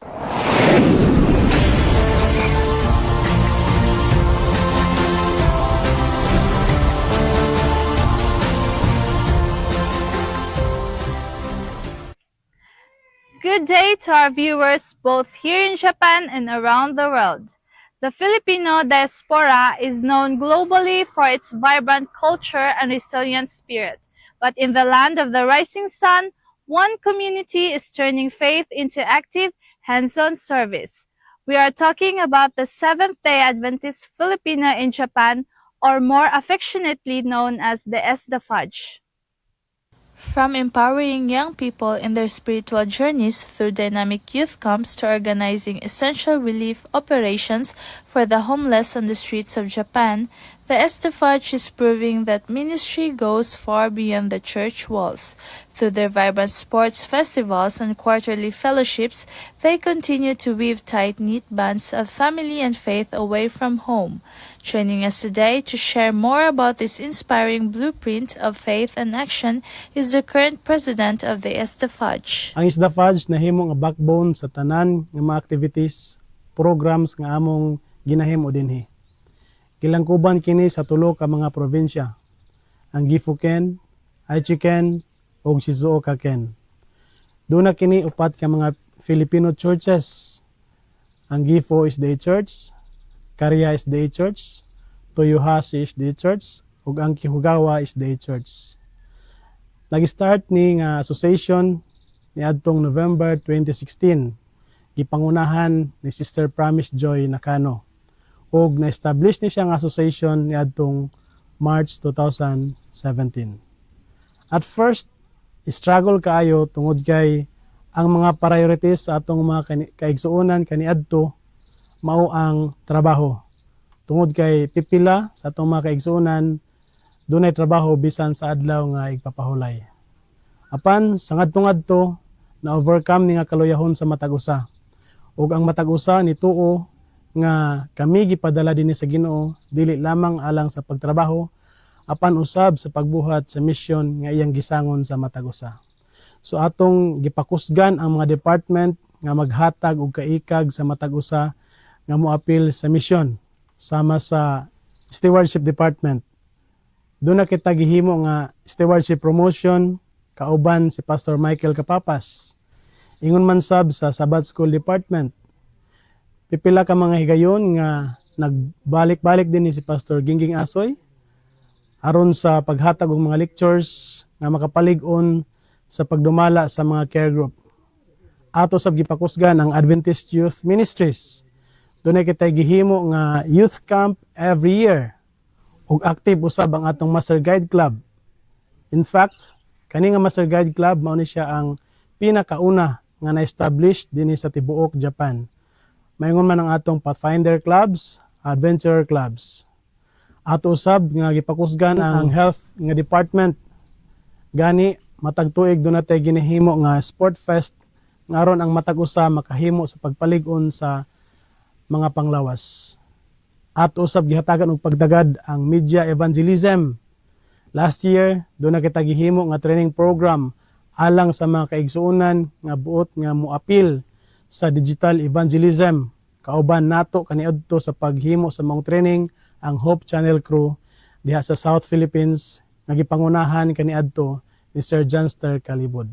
Good day to our viewers both here in Japan and around the world. The Filipino diaspora is known globally for its vibrant culture and resilient spirit. But in the land of the rising sun, one community is turning faith into active, hands-on service. We are talking about the Seventh-day Adventist Filipino in Japan, or more affectionately known as the SDFAJ. From empowering young people in their spiritual journeys through dynamic youth camps to organizing essential relief operations for the homeless on the streets of Japan, the SDFAJ is proving that ministry goes far beyond the church walls. Through their vibrant sports festivals and quarterly fellowships, they continue to weave tight-knit bands of family and faith away from home. Joining us today to share more about this inspiring blueprint of faith and action is the current president of the SDFAJ. Ang SDFAJ nahimo nga backbone sa tanan nga mga activities, programs nga among ginahimo dinhi. Kilangkuban kini sa tulo ka mga probinsya, ang Gifu-ken, Aichi-ken, ug Shizuoka-ken. Duna kini upat ka mga Filipino churches. Ang Gifu is the church, Karya is the church, Toyohashi is the church, ug ang Kihugawa is the church. Nag-start ni nga association ni adtong November 2016. Gipangunahan ni Sister Promise Joy Nakano. Og na-establish ni siya nga association ni adtong March 2017. At first, struggle kaayo tungod kay ang mga priorities sa atong mga kaigsuonan kaniadto mao ang trabaho. Tungod kay pipila sa atong mga kaigsuonan dunay trabaho bisan sa adlaw nga igpapahulay. Apan sa ngadto-ngadto na overcome ni nga kaluyahon sa matag usa. Ug ang matag usa nituo nga kami gipadala dinhi sa Ginoo dili lamang alang sa pagtrabaho apan usab sa pagbuhat sa misyon nga iyang gisangon sa matag usa. So atong gipakusgan ang mga department nga maghatag og kaikag sa matag usa nga moapil sa misyon sama sa stewardship department. Doon na kita gihimo nga stewardship promotion kauban si Pastor Michael Kapapas. Ingon man sab sa Sabbath School Department. Pipila ka mga higayon nga nagbalik-balik din ni si Pastor Gingging Asoy aron sa paghatag og mga lectures nga makapalig-on sa pagdumala sa mga care group. Ato sab gipakusgan ang Adventist Youth Ministries. Doon kita gihimo nga youth camp every year. Ug active usab ang atong Master Guide Club. In fact, kani nga Master Guide Club mao ni siya ang pinakauna nga na-establish dinhi sa tibuok Japan. Mayngon man ang atong Pathfinder clubs, adventure clubs. Ato usab nga gipakusgan ang health nga department. Gani matag tuig do natay ginahimo nga sport fest nga aron ang matag usa makahimo sa pagpalig-on sa mga panglawas. Ato usab gihatagan og pagdagad ang media evangelism. Last year do na kita gihimo nga training program alang sa mga kaigsuonan nga buot nga moapil sa digital evangelism. Kauban nato kaniadto sa paghimo sa mga training ang Hope Channel crew diha sa South Philippines nga gipangunahan kaniadto ni Sir Janster Kalibod.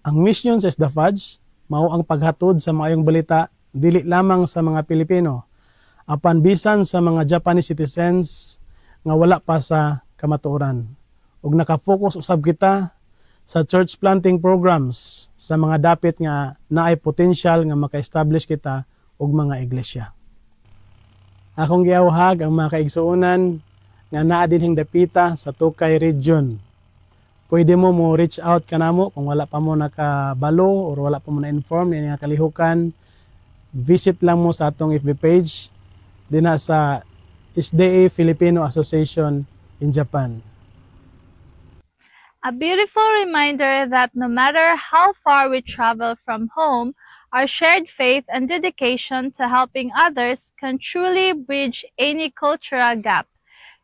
Ang mission sa SDFAJ mao ang paghatod sa maayong balita dili lamang sa mga Pilipino apan bisan sa mga Japanese citizens nga wala pa sa kamatuoran. Ug nakafocus usab kita sa church planting programs sa mga dapit nga naay potential nga maka-establish kita og mga iglesia. Akong giawhag ang mga kaigsuonan nga naa dinhing dapita sa Tukay region. Pwede mo reach out kanamo kung wala pa mo nakabalo or wala pa mo na-inform nga kalihukan. Visit lang mo sa atong FB page dinha sa SDA Filipino Association in Japan. A beautiful reminder that no matter how far we travel from home, our shared faith and dedication to helping others can truly bridge any cultural gap.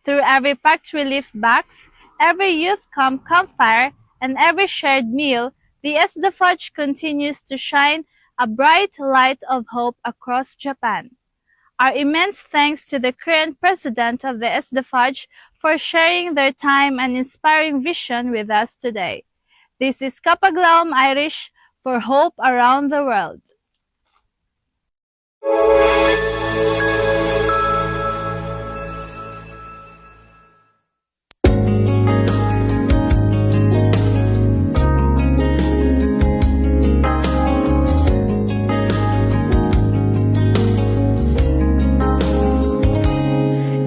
Through every packed relief box, every youth camp campfire, and every shared meal, the SDFUJ continues to shine a bright light of hope across Japan. Our immense thanks to the current president of the SDFUJ for sharing their time and inspiring vision with us today. This is Kapaglaom Irish for Hope Around the World.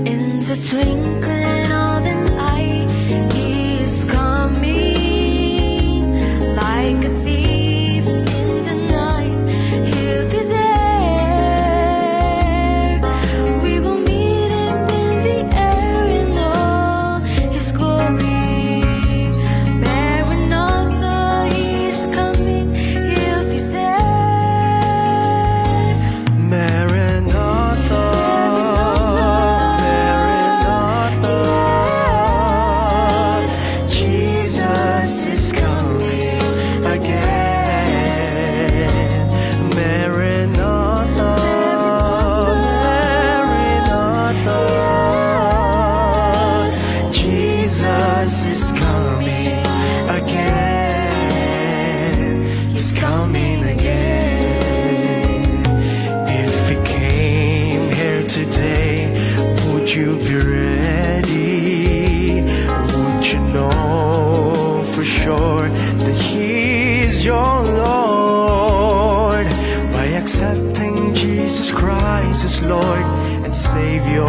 In the twinkling of an eye, he is coming like a thief in the night. He'll be there. We will meet him in the air in all his glory. Maranatha, he is coming. He'll be there. Maranatha, Jesus is coming again. Maranatha, Maranatha, Jesus is coming again. He's coming again. If he came here today, would you be ready? Would you know for sure that he is your Lord? By accepting Jesus Christ as Lord and Savior,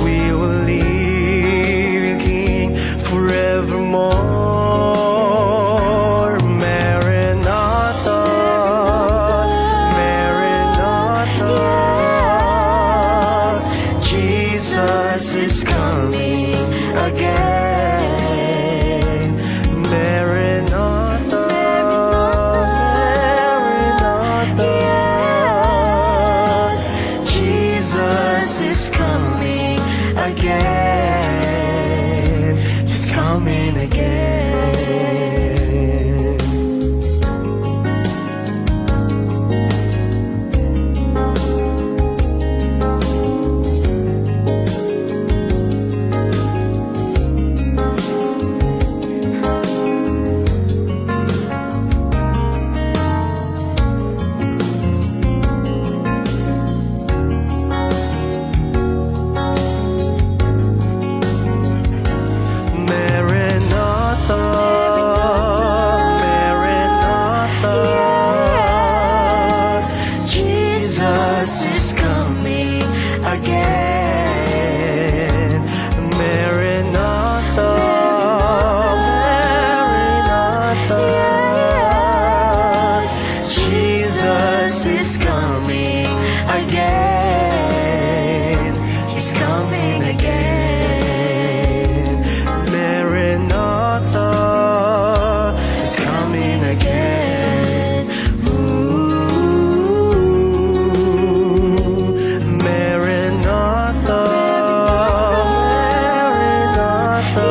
we will live King forevermore. Maranatha, Maranatha, Jesus is coming again. Maranatha, Maranatha, Jesus is coming again. He's coming again. Maranatha, Maranatha, Jesus is coming again. Maranatha, Maranatha, Jesus is coming again. He's coming again. Maranatha is coming again. Ooh, Maranatha, Maranatha,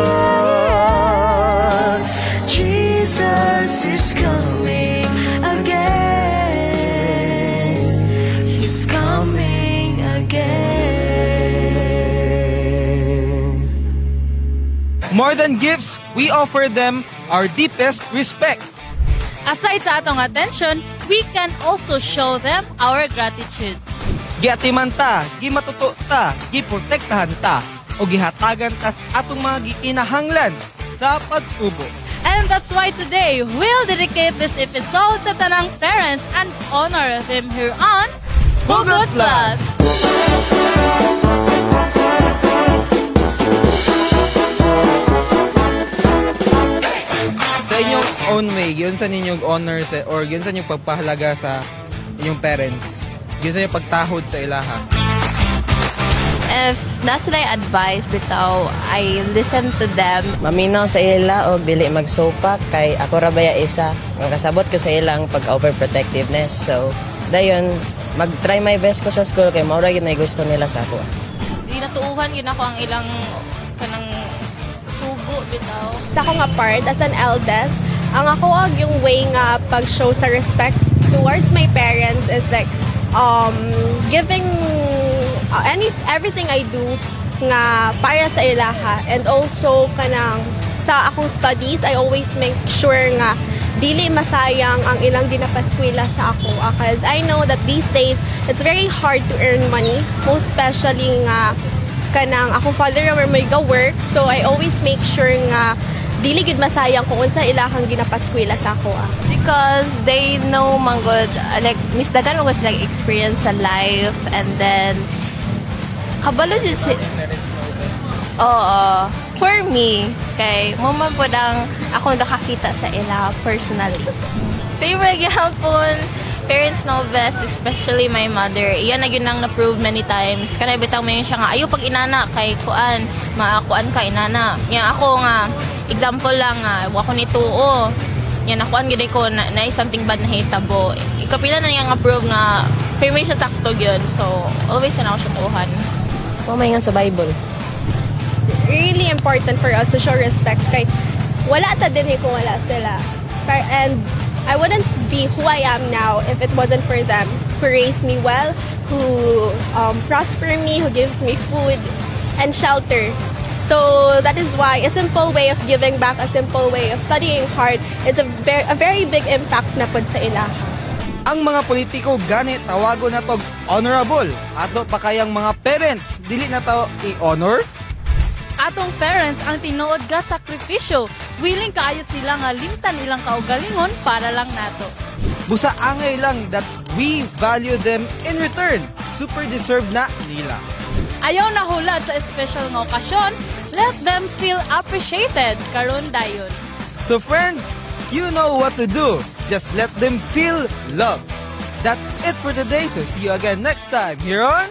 Jesus is coming again. He's coming again. More than gifts, we offer them our deepest respect. Aside sa atong attention, we can also show them our gratitude. Giatiman ta, gimatuto ta, giprotektahan ta, o gihatagan ta sa atong mga gikinahanglan sa pagtubo. And that's why today, we'll dedicate this episode sa tanang parents and honor them here on Hugot Plus! own way, yun sa ninyong honor or yun sa ninyong pagpahalaga sa inyong parents. Yun sa inyong pagtahod sa ilaha. If nasa na advice bitaw, I listen to them. Maminaw sa ila o dili magsupak kay ako ra baya isa. Ang kasabot ko sa ilang pag-overprotectiveness. So, dayon, mag-try my best ko sa school kay maura yun ay gusto nila sa ako. Di natuuhan yun ako ang ilang kanang sugo bitaw. Sa ako nga part, as an eldest, ang ako yung way nga pag-show sa respect towards my parents is like, giving everything I do nga para sa ilaha. And also, kanang sa akong studies, I always make sure nga dili masayang ang ilang ginapaskwela sa ako. Because I know that these days, it's very hard to earn money. Most especially nga kanang akong father where may work. So I always make sure nga dili gid masayang kung unsa ilahang ginapaskwela sa ako. Because they know manggod, like, misdagan mo like experience sa life, and then kabalo jud si for me kay mo man pud ang ako nakakita sa ila personally. Same gyapon, parents know best, especially my mother. Iyan na yun ang na-prove many times. Kanay bitaw mayon siya nga ayo pag inana kay kuan, maakuan ka inana. Nya ako nga example lang nga wa ko nituo. Yan nakuan gid ko na something bad na hitabo. Ikapila na yang approve nga permi siya sakto gyud. So always na ako siya tuhan. Pumaingan sa Bible. Really important for us to show respect kay wala ta din kung wala sila. And I wouldn't be who I am now if it wasn't for them who raised me well, who prosper me, who gives me food and shelter. So that is why a simple way of giving back, a simple way of studying hard is a very big impact na pod sa ila. Ang mga politiko gani tawago na tog honorable. Ato pa kayang mga parents dili na to i-honor? Atong parents ang tinuod ga sakripisyo. Willing kaayo sila nga limtan ilang kaugalingon para lang nato. Busa angay lang that we value them in return. Super deserved na nila. Ayaw na hulad sa special nga okasyon, let them feel appreciated karon dayon. So friends, you know what to do. Just let them feel love. That's it for today. So see you again next time here on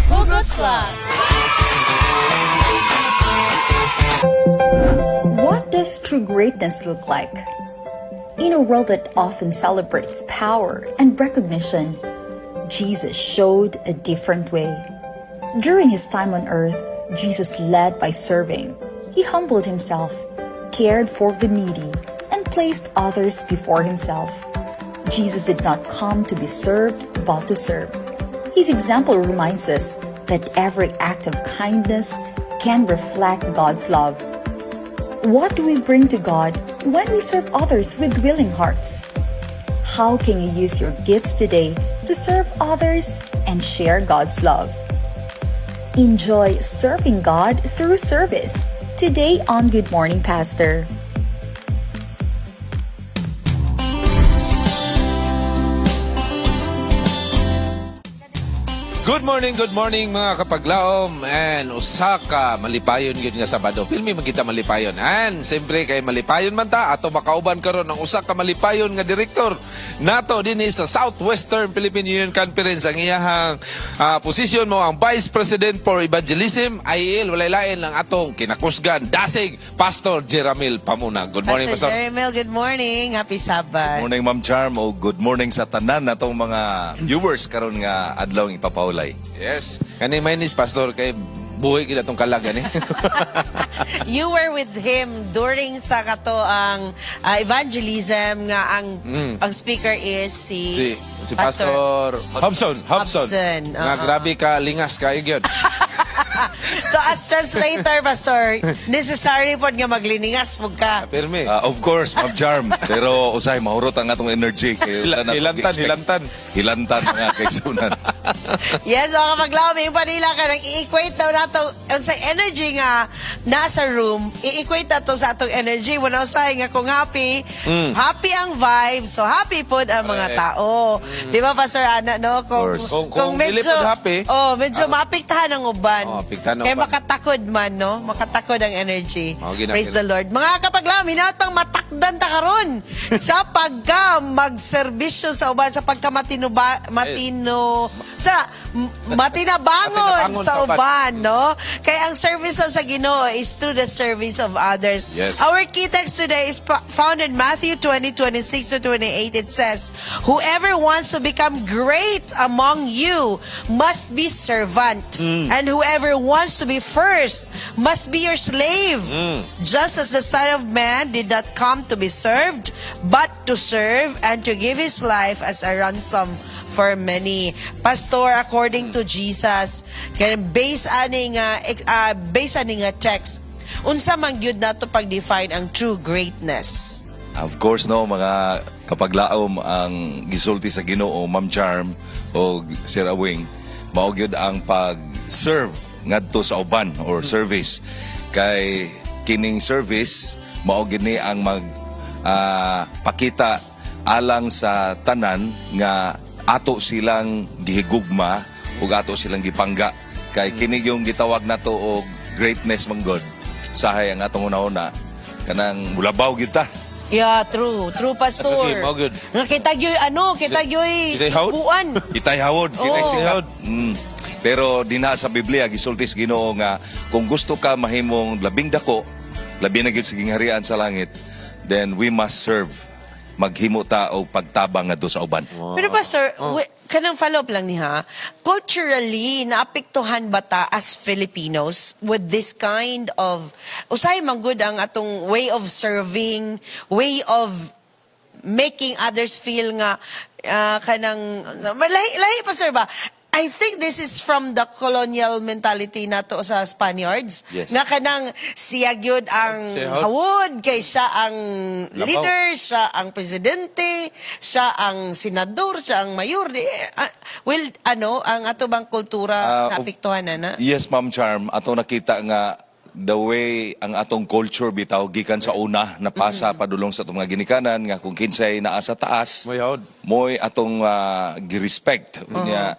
Hugot Class. What does true greatness look like? In a world that often celebrates power and recognition, Jesus showed a different way. During his time on earth, Jesus led by serving. He humbled himself, cared for the needy, and placed others before himself. Jesus did not come to be served, but to serve. His example reminds us that every act of kindness can reflect God's love. What do we bring to God when we serve others with willing hearts? How can you use your gifts today to serve others and share God's love? Enjoy serving God through service today on Good Morning Pastor. Good morning mga kapaglaom and usa ka malipayon gyud nga Sabado. Pilmi man kita malipayon. And siyempre kay malipayon man ta ato makauban karon ang usa ka malipayon nga direktor nato dinhi sa Southwestern Philippine Union Conference. Ang iyahang posisyon mo ang Vice President for Evangelism, IEL, walay lain lang atong kinakusgan dasig Pastor Jeramil Pamuna. Good morning Pastor. Jeramil, good morning. Happy Sabbath. Good morning Ma'am Charm o good morning sa tanan natong mga viewers karon nga adlaw ng ipapaulay. Yes. Kani mainis Pastor kay buhay gid atong kalagan eh. You were with him during sa kato ang evangelism nga ang speaker is si Pastor Hobson. Nga grabe ka lingas ka gyud. So as translator, Pastor, necessary po nga magliningas mo ka. Permi. Of course, Ma'am Charm. Pero usay mahurot ang atong energy. Hilantan nga kay sunan. Yes, mga kapaglaw, may panila ka nang i-equate daw nato sa energy nga nasa room, i-equate na to sa atong energy. Wala usay nga kung happy, happy ang vibe, so happy po ang mga tao. Di ba, Pastor Ana, no? Kung medyo happy, medyo mapiktahan ang uban. Piktano Kaya pa. makatakod man, no? Makatakod ang energy. Mao, ginakita. Praise the Lord. Mga kapaglaom, hinaot pang matakdan ta karon sa pagka magserbisyo sa uban, sa pagka matinabangon Matinabangon sa sa uban. uban, no? Kaya ang service sa Ginoo is through the service of others. Yes. Our key text today is found in Matthew 20:26-28. It says, "Whoever wants to become great among you must be servant, and whoever wants to be first must be your slave. Just as the Son of Man did not come to be served, but to serve and to give his life as a ransom for many." Pastor, according to Jesus, kaya based aning text, unsa man gyud nato pag-define ang true greatness? Of course, no, mga kapaglaom ang gisulti sa Ginoo, Ma'am Charm o Sir Awing, mao gyud ang pag-serve ngadto sa uban or service. Kay kining service mao gyud ni ang pakita alang sa tanan nga ato silang gihigugma ug ato silang gipangga. Kay kini yung gitawag nato og greatness man God. Sahay ang atong una-una kanang mulabaw gyud ta. Yeah, true. True, Pastor. Okay, mao gyud. Nga kita gyoy Kitay hawd? buuan. Kitay hawod, kitay Oo. sikat. Pero dinha sa Biblia gisulti sa Ginoo nga kung gusto ka mahimong labing dako, labi na gyud sa gingharian sa langit, then we must serve. Maghimo ta og pagtabang ngadto sa uban. Pero Pastor, kanang follow-up lang niha, culturally, naapektuhan ba ta as Filipinos with this kind of, usay manggod ang atong way of serving, way of making others feel nga, kanang, lahi Pastor ba? I think this is from the colonial mentality nato sa Spaniards. Yes. Nga kanang siya gyud ang Siya hawod, kay siya ang Labaw. leader, siya ang presidente, siya ang senador, siya ang mayor. Ang ato bang kultura naapektuhan na? Yes, Ma'am Charm, ato nakita nga the way ang atong culture bitaw gikan sa una napasa padulong sa atong mga ginikanan nga kung kinsay naa sa taas May hawd. moy atong gi-respect unya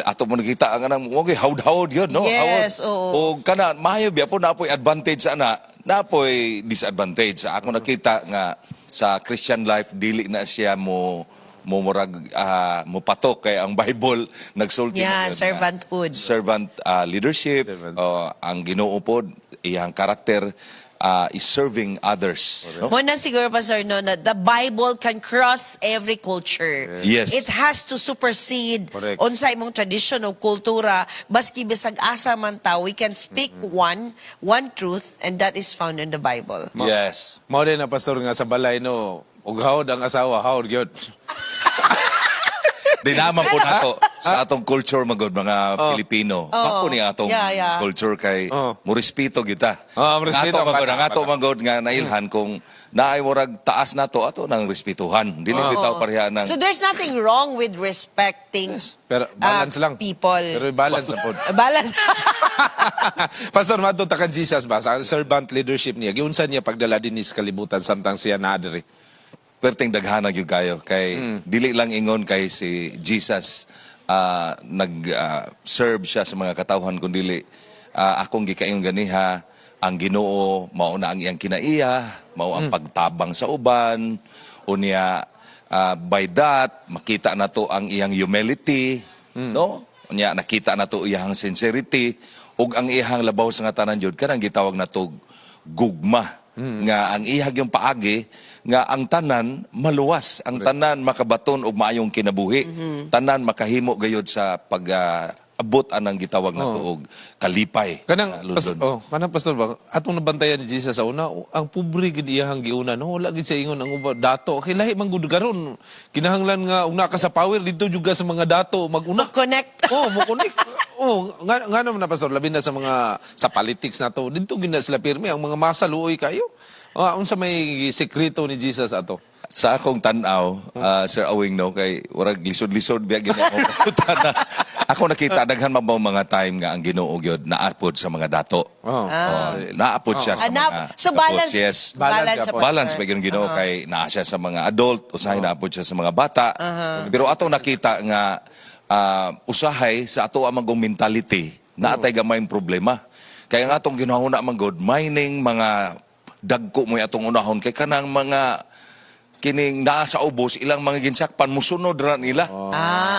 ato mo nakita ang anang okay hawd-hawd yun no Yes, hawd oo. o kana maayo biya po napoy advantage sa ana napoy disadvantage sa ako nakita nga sa Christian life dili na siya mo patok kay ang Bible nagsulti Yeah, na yun nga, servanthood. servant leadership ang Ginoo pod iyang karakter is serving others no? Mo na siguro, Pastor, no, na the Bible can cross every culture. Yes. It has to supersede Correct. unsay imong tradition o kultura. Baski bisag asa man ta, we can speak one truth, and that is found in the Bible. Yes. Mao din na pastor nga sa balay no, ug hawd ang asawa, hawd gyud. Di naman po nato sa atong culture magod mga Pilipino. Ako ni atong Yeah. culture kay mo respeto kita. Mo respeto, Ang ato magod nga nailhan kung naay murag taas nato ato nang respetuhan. Dili bitaw pareha ng So there's nothing wrong with respecting Pero balance lang. people. Pero balance na pod. Balance. Pastor, madto ta ka Jesus ba sa servant leadership niya? Giunsa niya pagdala dinhi sa kalibutan samtang siya naa diri? perting daghana gyud kayo kay dili lang ingon kay si Jesus nag-serve siya sa mga katawhan kundi akong gikaingon ganiha ang Ginoo mao na ang iyang kinaiya, mao ang pagtabang sa uban unya by that makita nato ang iyang humility no unya nakita nato iyang sincerity ug ang iyang labaw sa nga tanan jud kanang gitawag nato gugma nga ang ihag yung paagi nga ang tanan maluwas ang tanan makabaton og maayong kinabuhi tanan makahimo gayud sa pag-abot anang gitawag nato og kalipay Kanang London. kanang pastor ba atong nabantayan ni Jesus sa una ang pobre gid iyang giuna no wala gid sa ingon ang uba dato okay lahi man gud garon kinahanglan nga ug naka sa power dito juga sa mga dato maguna Connect. mo connect nga naman na pastor labi na sa mga sa politics nato dito gid na sila pirmi ang mga masa luoy kayo unsa may sekreto ni Jesus ato Sa akong tanaw, Sir Awing, no, kay warag lisod-lisod biya ginoo. Ako nakita daghan mabaw mga time nga ang Ginoo gyud naapod sa mga dato. Naapod siya sa mga So balance. Yes. Balance siya, Balance Pastor. ba gyud Ginoo kay naa siya sa mga adult, usahay naapod siya sa mga bata. Pero ato nakita nga usahay sa ato amang mentality Naatay gamayng problema. Kaya nga atong ginahuna man god mining mga dagko mo atong unahon kay kanang mga kining naa sa ubos ilang mga ginsakpan musunod ra nila.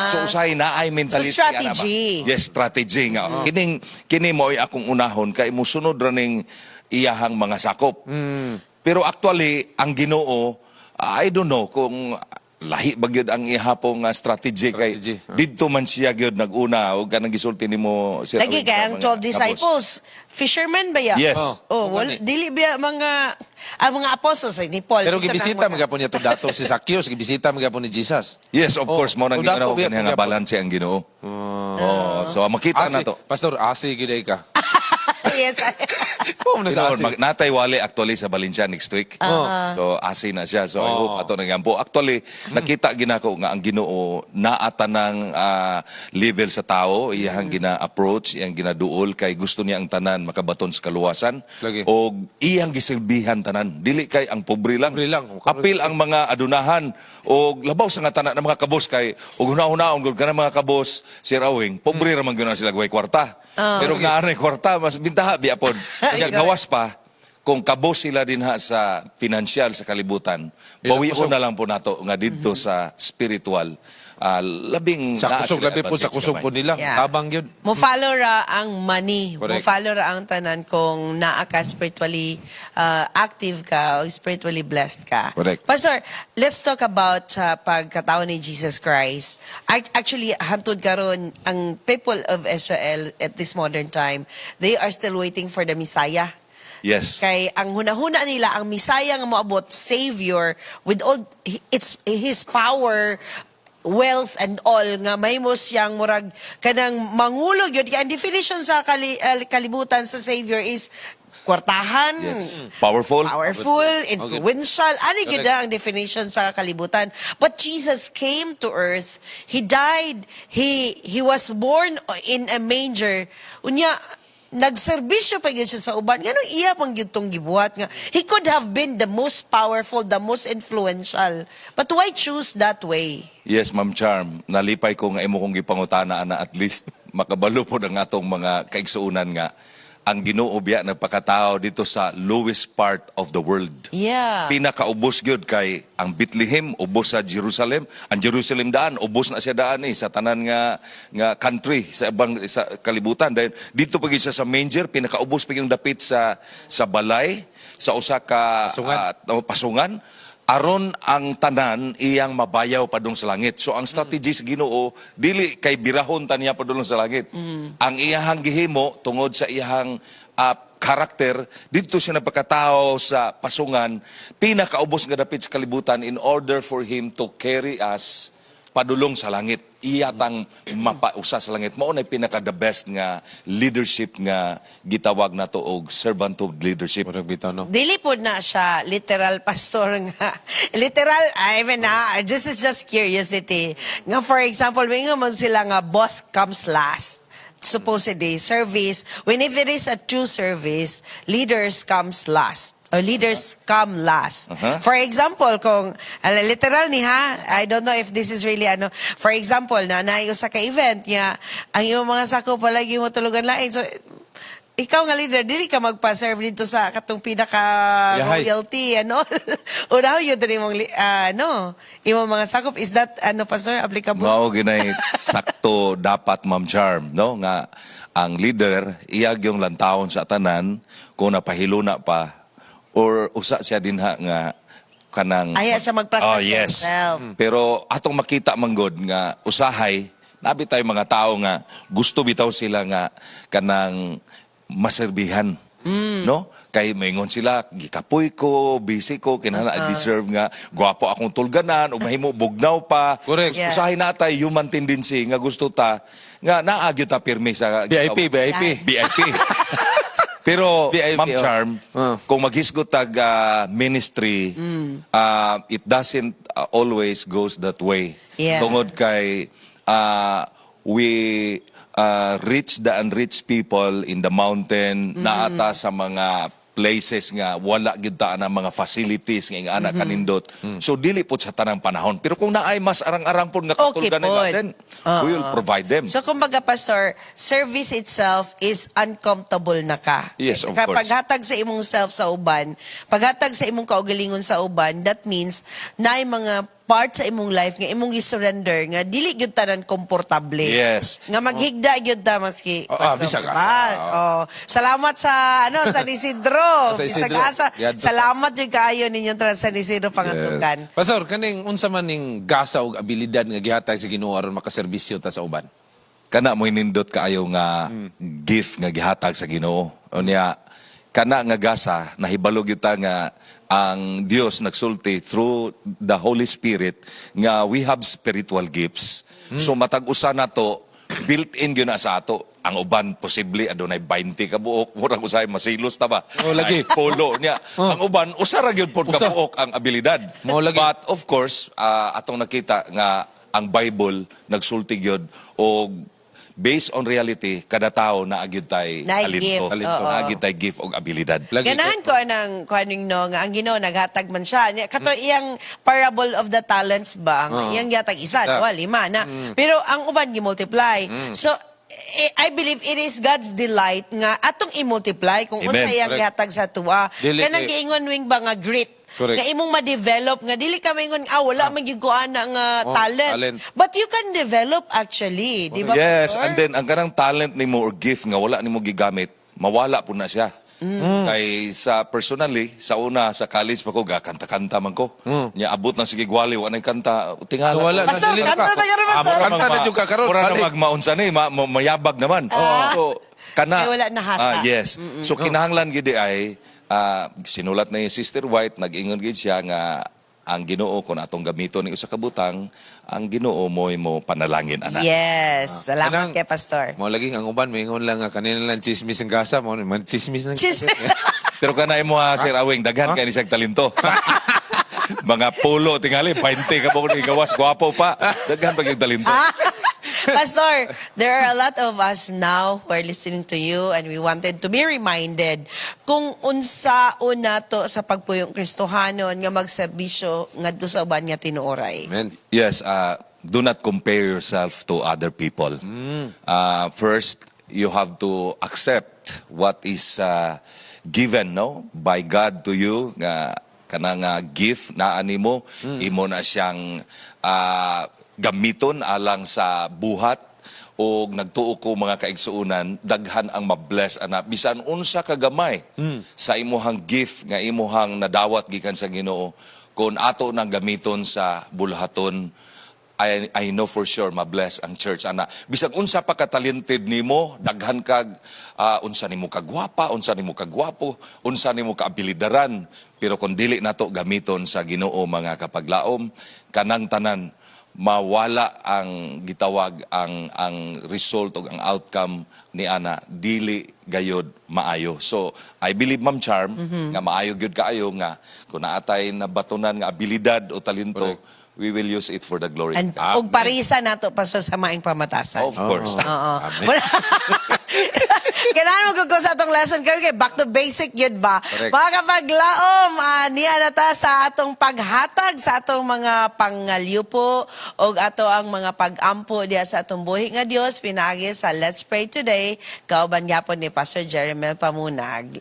So usay naay mentality So, strategy. ana ba? Yes, strategy nga. Kini mo ay akong unahon kay musunod ra ning iyahang mga sakop. Pero actually ang Ginoo I don't know kung lahi ba gyud ang ihapong strategy kay didto man siya gyud naguna ug kanang gisulti nimo Sir Lagi Awing, kay sa ang mga 12 kabos. disciples, fishermen ba ya? Yes. Dili ba ang mga apostles ni Paul. Pero dito gibisita na mga- magapon niya to dato si Zacchaeus, gibisita magapon ni Jesus. Yes, of course mo nang Kung dako ginanaw biya, nga kung balanse ang Ginoo. So makita na to. Pastor, asi gyud ka. Yes. Kung na sa asi. Natay wale actually sa Valencia next week. So asi na siya. So I hope ato nagampo. Actually nakita ginako nga ang Ginoo naata ng level sa tao, iyang gina-approach, iyang ginaduol kay gusto niya ang tanan makabaton sa kaluwasan Lagi. o iyang gisilbihan tanan. Dili kay ang pobre lang. Apil ang mga adunahan o labaw sa nga tanan ng mga kabos kay ug hunahon gud kana mga kabos Sir Awing, pobre ra man gyud sila way kwarta. Pero nga anay kwarta mas bintaha biapon. Kaya gawas pa kung kabos sila din ha sa financial sa kalibutan, bawion na lang po nato nga dito sa spiritual labing Sa naa kusog sila labi po sa advantage kusog gamay. po nila. Yeah. Tabang yun. Mo follow ra ang money. Mo Correct. follow ra ang tanan kung naa ka spiritually active ka o spiritually blessed ka. Correct. Pastor, let's talk about sa pagkatao ni Jesus Christ. Actually, hantod karon ang people of Israel at this modern time, they are still waiting for the Messiah. Yes. Kay ang hunahuna nila ang Messiah nga moabot, Savior, with all his power, wealth and all nga mahimo siyang murag kanang mangulo gyud. Kaya ang definition sa kalibutan sa Savior is kwartahan, Yes. Powerful. influential. Ano gyud ang definition sa kalibutan? But Jesus came to earth. He died. He was born in a manger. Unya nagserbisyo pa gyud siya sa uban. Nganong iya pang gyud tong gibuhat nga he could have been the most powerful, the most influential. But why choose that way? Yes, Ma'am Charm. Nalipay ko nga imo kong gipangutana na at least makabalo po ng atong mga kaigsuunan nga ang Ginoo biya nagpakatao dito sa lowest part of the world. Yeah. Pinakaubos gyud kay ang Bethlehem ubos sa Jerusalem. Ang Jerusalem daan ubos na siya daan sa tanan nga country sa ibang sa kalibutan dahil dito pag siya sa manger pinakaubos pa yung dapit sa balay sa usa ka pasungan. Aron ang tanan iyang mabayaw padung sa langit. So ang strategy sa Ginoo dili kay birahon ta niya padulong sa langit. Ang iyahang gihimo tungod sa iyahang karakter dito siya napakatao sa pasungan pinakaubos nga dapit sa kalibutan in order for him to carry us padulong sa langit. Iyatang mapausa sa langit. Mao na pinaka the best nga leadership nga gitawag nato og servanthood leadership. Dili po na siya literal pastor nga. Literal, this is just curiosity. Nga for example, may nga man sila nga boss comes last. Supposedly, service, when if it is a true service, leaders comes last. Or leaders come last. For example, kung literal ni ha, I don't know if this is really for example, na naayo sa ka-event niya, ang iyong mga sako palagi mo tulugan lain. So, ikaw nga leader, dili ka magpa-serve dito sa katong pinaka-royalty, Una yun din mong, imong mga sakop. Is that, Pastor, applicable? Mao ginay sakto dapat Ma'am Charm, no? Nga ang leader iyag yung lantawon sa tanan kung napahiluna pa or usa siya dinha nga kanang Aya siya mag-present yes. himself. Pero atong makita manggod nga usahay nabi tayo mga tao nga gusto bitaw sila nga kanang maserbihan. No? Kay maingon sila, gikapoy ko, busy ko, kinahanglan I deserve nga, gwapo akong tulganan, o mahimo bugnaw pa. Correct. Yeah. Usahay na tayo human tendency nga gusto ta, nga naagyo ta pirmi sa VIP. Pero, VIP, Ma'am Charm, kung maghisgot tag ministry, it doesn't always goes that way. Yeah. Tungod kay we reach the unreached people in the mountain, naata sa mga places nga wala gyud ta ang mga facilities nga ana kanindot. So dili po sa tanang panahon. Pero kung naay mas arang-arang po nga Okay katulad po. nila, then we will provide them. So, kumbaga, Pastor, service itself is uncomfortable na ka. Yes, of Kapag course. hatag sa imong self sa uban, paghatag sa imong kaugalingon sa uban, that means na mga part sa imong life nga imong i-surrender nga dili gyud tanan komportable. Yes. Nga maghigda gyud ta maski. bisag asa. Salamat sa San Isidro. Sa Bisag Isidro. asa. Yadto. Salamat jud kaayo ninyong San Isidro pangatungan. Pastor, kaning unsa man ning gasa ug abilidad nga gihatag sa Ginoo aron makaserbisyo ta sa uban? Kana mo nindot kaayo nga gift nga gihatag sa Ginoo. Unya kana nga gasa nahibalo kita nga ang Dios nagsulti through the Holy Spirit nga we have spiritual gifts. So matag usa nato built-in gyud na sa ato. Ang uban posible adunay 20 ka buok, murag usay masilos ta ba? Lagi. Ay, polo niya. Ang uban usa ra gyud pod ka buok ang abilidad. Lagi. But of course, atong nakita nga ang Bible nagsulti gyud og based on reality, kada tao na agyud tay Naay talento. gift, oo. Na agyud tay gift og abilidad. Ganahan ko anang kuaning no nga ang Ginoo naghatag man siya. Kato iyang parable of the talents ba? Iyang yatag isa, dua, lima na. Pero ang uban gi-multiply. So I believe it is God's delight nga atong i-multiply kung Amen. unsa iyang Correct. gihatag sa tuwa. Dili- Kanang giingon wing ba nga grit. Correct. Nga imong ma-develop nga dili ka maingon wala man gyud ko ana nga talent. talent. But you can develop actually, di ba? Yes, Pastor? and then ang kanang talent nimo or gift nga wala nimo gigamit, mawala po na siya. Kay sa personally, sa una sa college pa ko kanta-kanta man ko. Nya abot na sige gwali wa nay kanta tingala. Wala na Pastor, dili kanta na karon, Pastor. Kanta na jud ka karon. Mura na Balik. magmaunsa ni mayabag naman. So kana Ay, wala na hasa. yes. So kinahanglan gid ay sinulat na yung Sister White, nag-ingon gid siya nga ang Ginoo kung atong gamiton ni usa ka butang, ang Ginoo mo panalangin ana. Yes. Salamat Kanang- kay Pastor. Mo lagi ang uban mingon lang nga kanina lang chismis ang gasa mo man chismis ng Pero kanay mo Sir Awing daghan kay ni siyang talento. Mga polo tingali 20 ka po ni gawas gwapo pa. Daghan pa yung talento. Pastor, there are a lot of us now who are listening to you and we wanted to be reminded kung unsa una to sa pagpuyong Kristohanon nga magserbisyo ngadto sa uban nga tinuoray. Amen. Yes, do not compare yourself to other people. First, you have to accept what is given by God to you nga kanang gift na animo imo na siyang gamiton alang sa buhat o nagtuo ko mga kaigsuunan daghan ang mabless ana bisan unsa ka gamay sa imuhang gift nga imuhang nadawat gikan sa Ginoo kung ato nang gamiton sa bulhaton I know for sure mabless ang church ana bisag unsa pa ka talented nimo daghan kag unsa nimo kagwapa unsa nimo kagwapo unsa nimo kaabilidaran pero kung dili nato gamiton sa Ginoo mga kapaglaom kanang tanan mawala ang gitawag ang result o ang outcome ni ana dili gayod maayo. So I believe Ma'am Charm nga maayo gyud kaayo nga kung naatay nabatunan nga abilidad o talento we will use it for the glory And of God. og parisa nato Pastor sa maing pamatasan. Of course. Oo. Kailangan mo sa atong lesson karon kay back to basic yun ba? Correct. Mga kapaglaom, niya na ta sa atong paghatag sa atong mga pangalyupo o ato ang mga pagampo diya sa atong buhi nga Dios pinagi sa Let's Pray Today. Kauban gyapon ni Pastor Jeremel Pamunag.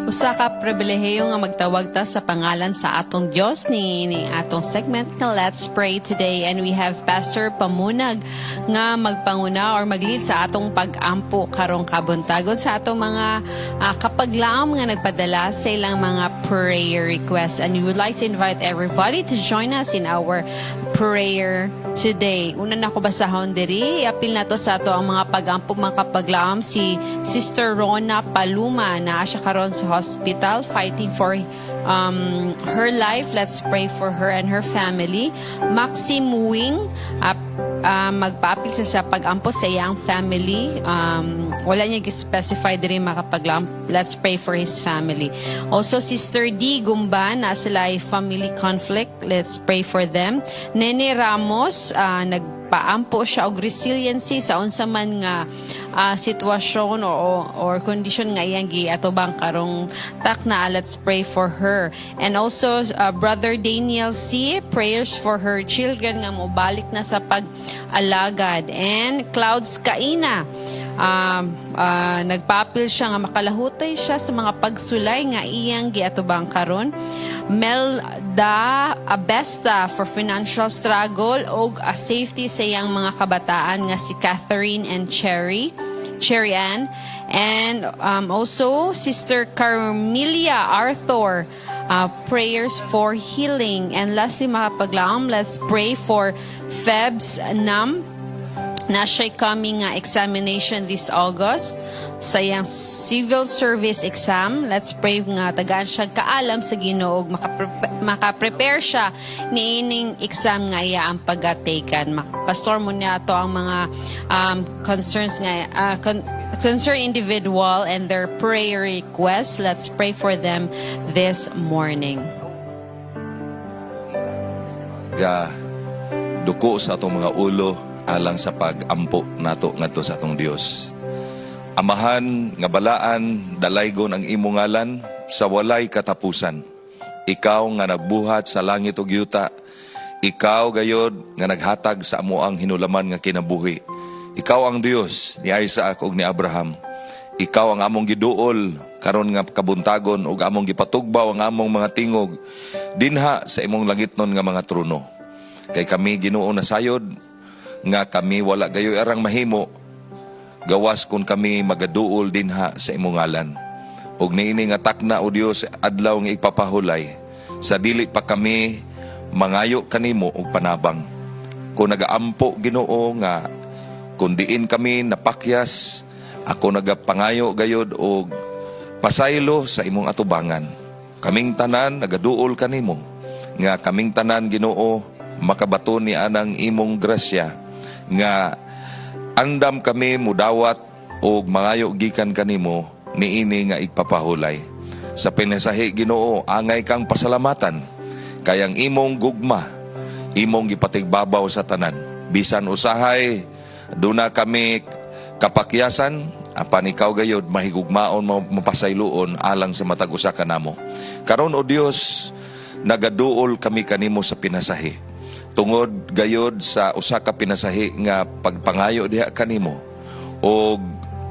Usa ka pribilehiyo nga magtawag ta sa pangalan sa atong Dios ni atong segment nga Let's Pray Today, and we have Pastor Pamunag nga magpanguna or maglead sa atong pag-ampo karong kabuntagon sa atong mga kapaglaom nga nagpadala sa ilang mga prayer requests, and we would like to invite everybody to join us in our prayer today. Una na ko basahon diri, apil na to sa ato ang mga pag-ampo mga kapaglaom si Sister Rona Paluma na siya karon sa hospital fighting for her life. Let's pray for her and her family. Maxim Wing, magpaapil sa pag-ampo sa iyang family. Wala niya specify diri makapaglaom. Let's pray for his family. Also, Sister D. Gumban, na sila ay family conflict. Let's pray for them. Nene Ramos, nagpaampo siya og resiliency sa unsa man nga sitwasyon or condition nga iyang giatubang karong takna. Let's pray for her. And also Brother Daniel C, prayers for her children nga mobalik na sa pag-alagad. And Clouds Kaina, nagpapil siya nga makalahutay siya sa mga pagsulay nga iyang giatubang karon. Melda Abesta for financial struggle o safety sa iyang mga kabataan nga si Catherine and Cherry Ann. And also Sister Carmelia Arthur, prayers for healing. And lastly, makapaglaom, let's pray for Febs Nam na siya coming examination this August sa iyang civil service exam. Let's pray nga tagaan siya kaalam sa Ginoo, makaprepare siya niining exam nga iya ang pagataken. Pastor mo niya to ang mga concerns nga concerned individual and their prayer requests. Let's pray for them this morning. Duko sa atong mga ulo alang sa pag-ampo nato ngadto sa atong Dios. Amahan nga balaan, dalaygon ang imong ngalan sa walay katapusan. Ikaw nga nagbuhat sa langit ug yuta, ikaw gayod nga naghatag sa amo ang hinulaman nga kinabuhi. Ikaw ang Dios ni Isaac ug ni Abraham. Ikaw ang among giduol karon nga kabuntagon ug among gipatugbaw ang among mga tingog dinha sa imong langitnon nga mga trono. Kay kami Ginoo nasayod nga kami wala gayoy arang mahimo gawas kung kami magaduol dinha sa imong ngalan. Ug niini nga takna o Dios adlaw nga ipapahulay sa dili pa kami mangayo kanimo og panabang. Kung nagaampo Ginoo nga kung diin kami napakyas, ako nagapangayo gayod og pasaylo sa imong atubangan. Kaming tanan nagaduol kanimo nga kaming tanan Ginoo makabaton ni anang imong grasya nga andam kami mudawat og mangayo gikan kanimo niini nga igpapahulay. Sa pinasahi Ginoo angay kang pasalamatan kayang imong gugma imong gipatigbabaw sa tanan. Bisan usahay duna kami kapakyasan apan ikaw gayod mahigugmaon mapasayloon alang sa matag usa kanamo. Karon o Dios nagaduol kami kanimo sa pinasahi. Tungod gayod sa usa ka pinasahi nga pagpangayo diha kanimo o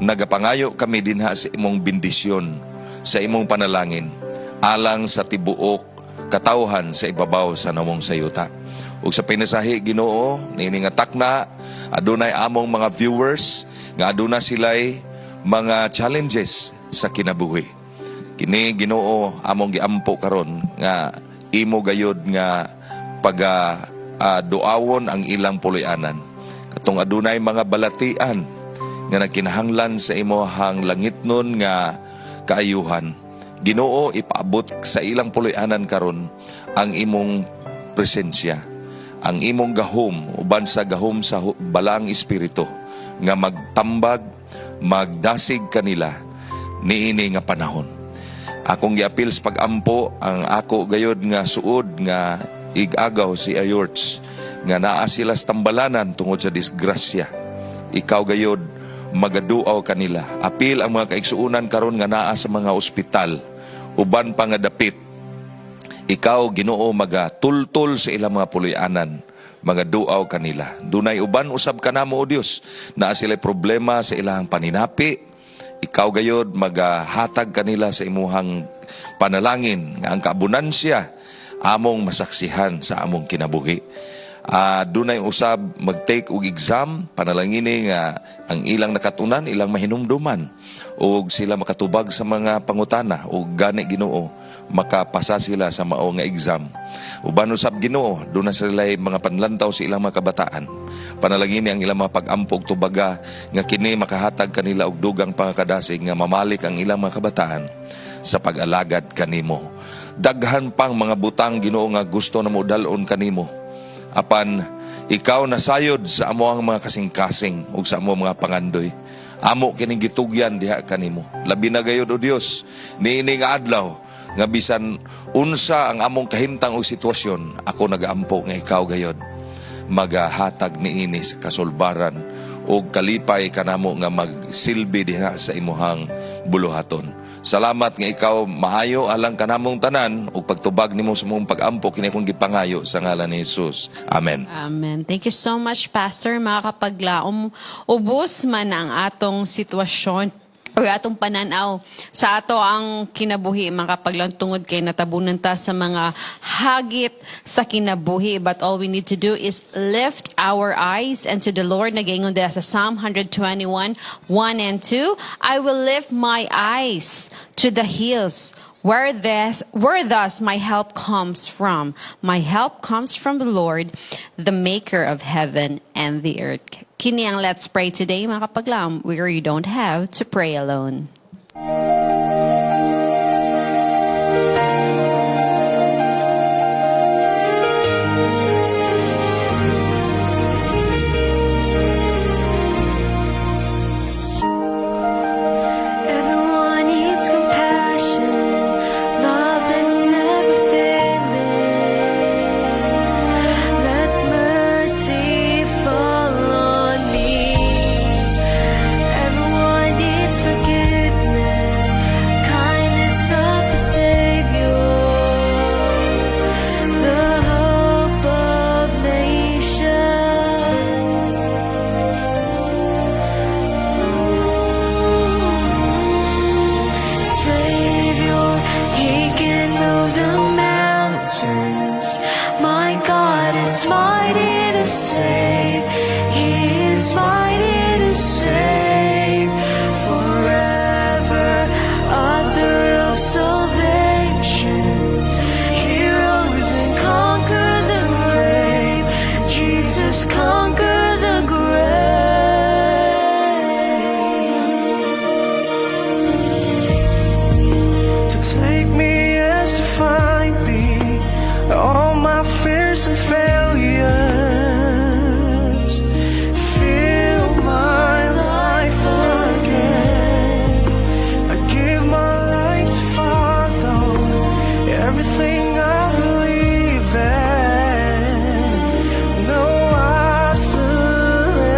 nagapangayo kami dinha sa imong bendisyon sa imong panalangin alang sa tibuok katawhan sa ibabaw sa namong sayuta. Ug sa pinasahi Ginoo niini nga takna adunay among mga viewers nga aduna sila'y mga challenges sa kinabuhi. Kini Ginoo among giampo karon nga imo gayod nga duawon ang ilang puloy-anan. Katong adunay mga balatian nga nagkinahanglan sa imong langitnon nga kaayuhan. Ginoo ipaabot sa ilang puloy-anan karon ang imong presensya, ang imong gahom uban sa gahom sa balang espiritu nga magtambag, magdasig kanila niini nga panahon. Akong giapil sa pag-ampo ang ako gayod nga suod nga igagaw si Ayorts nga naa sila sa tambalanan tungod sa disgrasya. Ikaw gayod magaduaw kanila. Apil ang mga kaigsuunan karon nga naa sa mga ospital uban pa nga dapit. Ikaw Ginoo magatultol sa ilang mga puloy-anan, magaduaw kanila. Dunay uban usab kanamo o Dios naa sila problema sa ilang paninapi. Ikaw gayod magahatag kanila sa imuhang panalangin nga ang kaabunansya among masaksihan sa among kinabuhi. Dunay usab mag-take og exam, panalangini nga ang ilang nakatunan, ilang mahinumduman og sila makatubag sa mga pangutana og gani Ginoo makapasa sila sa mao nga exam. Uban usab Ginoo, dunay sila mga panlantaw sa ilang mga kabataan. Panalangini ang ilang mga pag-ampog tubaga nga kini makahatag kanila og dugang pangakadasig nga mamalik ang ilang mga kabataan sa pag-alagad kanimo. Daghan pang mga butang Ginoo nga gusto na mo dalon kanimo. Apan Ikaw nasayod sa amo ang mga kasing-kasing ug sa amo mga pangandoy. Amo kining gitugyan diha kanimo. Labi na gayud o Dios, niini nga adlaw nga bisan unsa ang among kahimtang o sitwasyon, ako nagaampo nga ikaw gayod magahatag niini sa kasulbaran o kalipay kanamo nga magsilbi diha sa imuhang buluhaton. Salamat nga ikaw maayo alang kanamong tanan ug pagtubag nimo sa mong pag-ampo kini akong gipangayo sa ngalan ni Jesus. Amen. Amen. Thank you so much, Pastor. Mga kapaglaom, ubos man ang atong sitwasyon o atong pananaw sa ato ang kinabuhi, mga kapaglaom, tungod kay natabunan ta sa mga hagit sa kinabuhi. But all we need to do is lift our eyes unto the Lord. Nagaingon dira sa Psalm 121, 1 and 2. I will lift my eyes to the hills. Where thus my help comes from. My help comes from the Lord, the maker of heaven and the earth. Kini ang Let's Pray Today, mga kapaglaom, where you don't have to pray alone. Everyone needs compassion, love that's never failing. Let mercy fall on me. Everyone needs forgiveness, kindness of the Savior, the hope of nations. Savior, He can move the mountains. My God is mighty to save. He is mighty to save. Forever, author of salvation. He rose and conquered the grave. Jesus conquered the grave. To take me as to find me, all my fears and failures. Fill my life again. I give my life to follow everything I believe in. No, I surrender.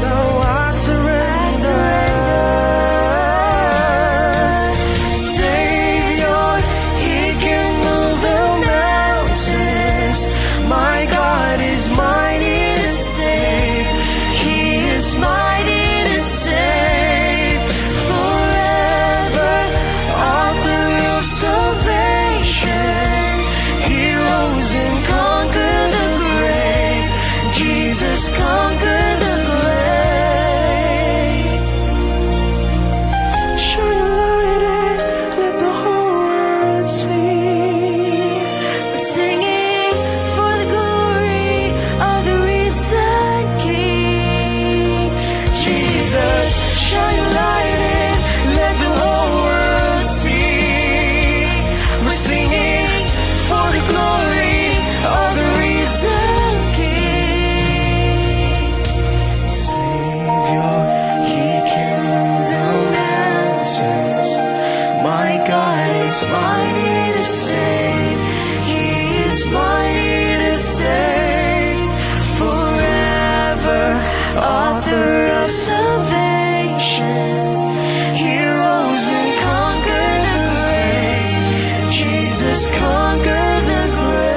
No, I surrender. Savior, He can move the mountains. My God is mighty to save. He is mighty to save. Forever, author of salvation. He rose and conquered the grave. Jesus conquered the grave. Shine a light and let the whole world see. We're singing for the glory of the risen King. Jesus, shine a light and let the whole world see. We're singing for the glory of the risen King. Savior, He can move the mountains. My God is mighty to save. He is mighty to save. Forever, author of salvation. He rose and conquered the grave. Jesus conquered the grave.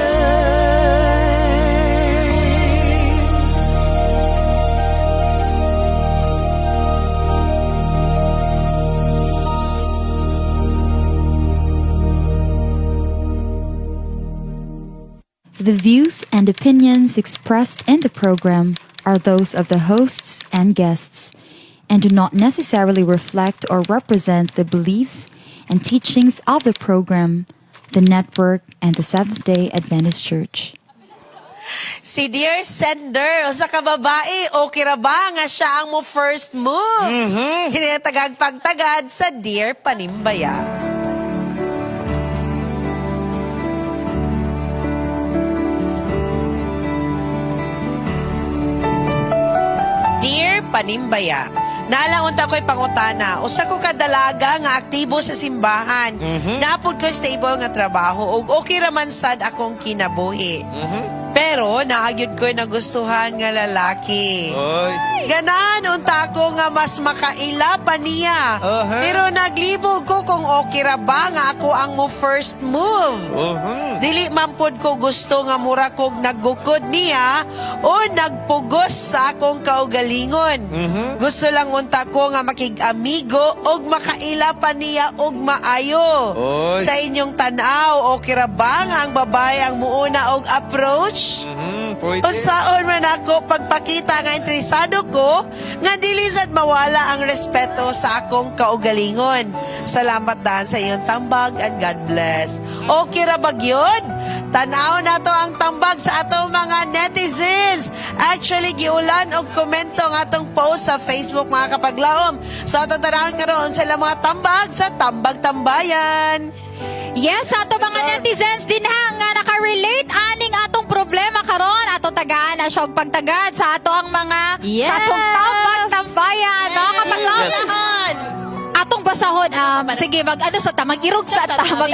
The views and opinions expressed in the program are those of the hosts and guests and do not necessarily reflect or represent the beliefs and teachings of the program, the network, and the Seventh-day Adventist Church. Si Dear Sender, o sa kababae, okay ra ba nga siya ang mo first move? Hinatagag pagtagad sa Dear Panimbaya. panimbaya. Nalang unta ko'y pangutana. Usa ko kadalaga nga aktibo sa simbahan. Naapod ko stable nga trabaho ug okay raman sad akong kinabuhi. Pero naagyud ko'y nagustuhan nga lalaki. Ganan unta ko nga mas makaila pa niya. Pero naglibog ko kung okay ra ba nga ako ang mo first move. Dili man pod ko gusto nga mura kog naggukod niya o nagpugos sa akong kaugalingon. Gusto lang unta ko nga makig-amigo og makaila pa niya og maayo. Sa inyong tanaw, okay ra ba nga ang babae ang muuna og approach? Unsaon man ako pagpakita nga interesado ko nga dili sad mawala ang respeto sa akong kaugalingon. Salamat daan sa iyong tambag and God bless. Okay ra ba gyud? Tanaw na to ang tambag sa atong mga netizens. Actually, giulan og komento nga atong post sa Facebook mga kapaglaom. So atong tanawon karon sila mga tambag sa Tambag Tambayan. Yes, sa ato mga netizens din nga nakarelate aning atong problema karon, atong tagaan na siya og pagtagad sa ato ang mga sa atong tambag tambayan, mga kapaglaom. Atong basahon, sige, mag-irog sa tamag.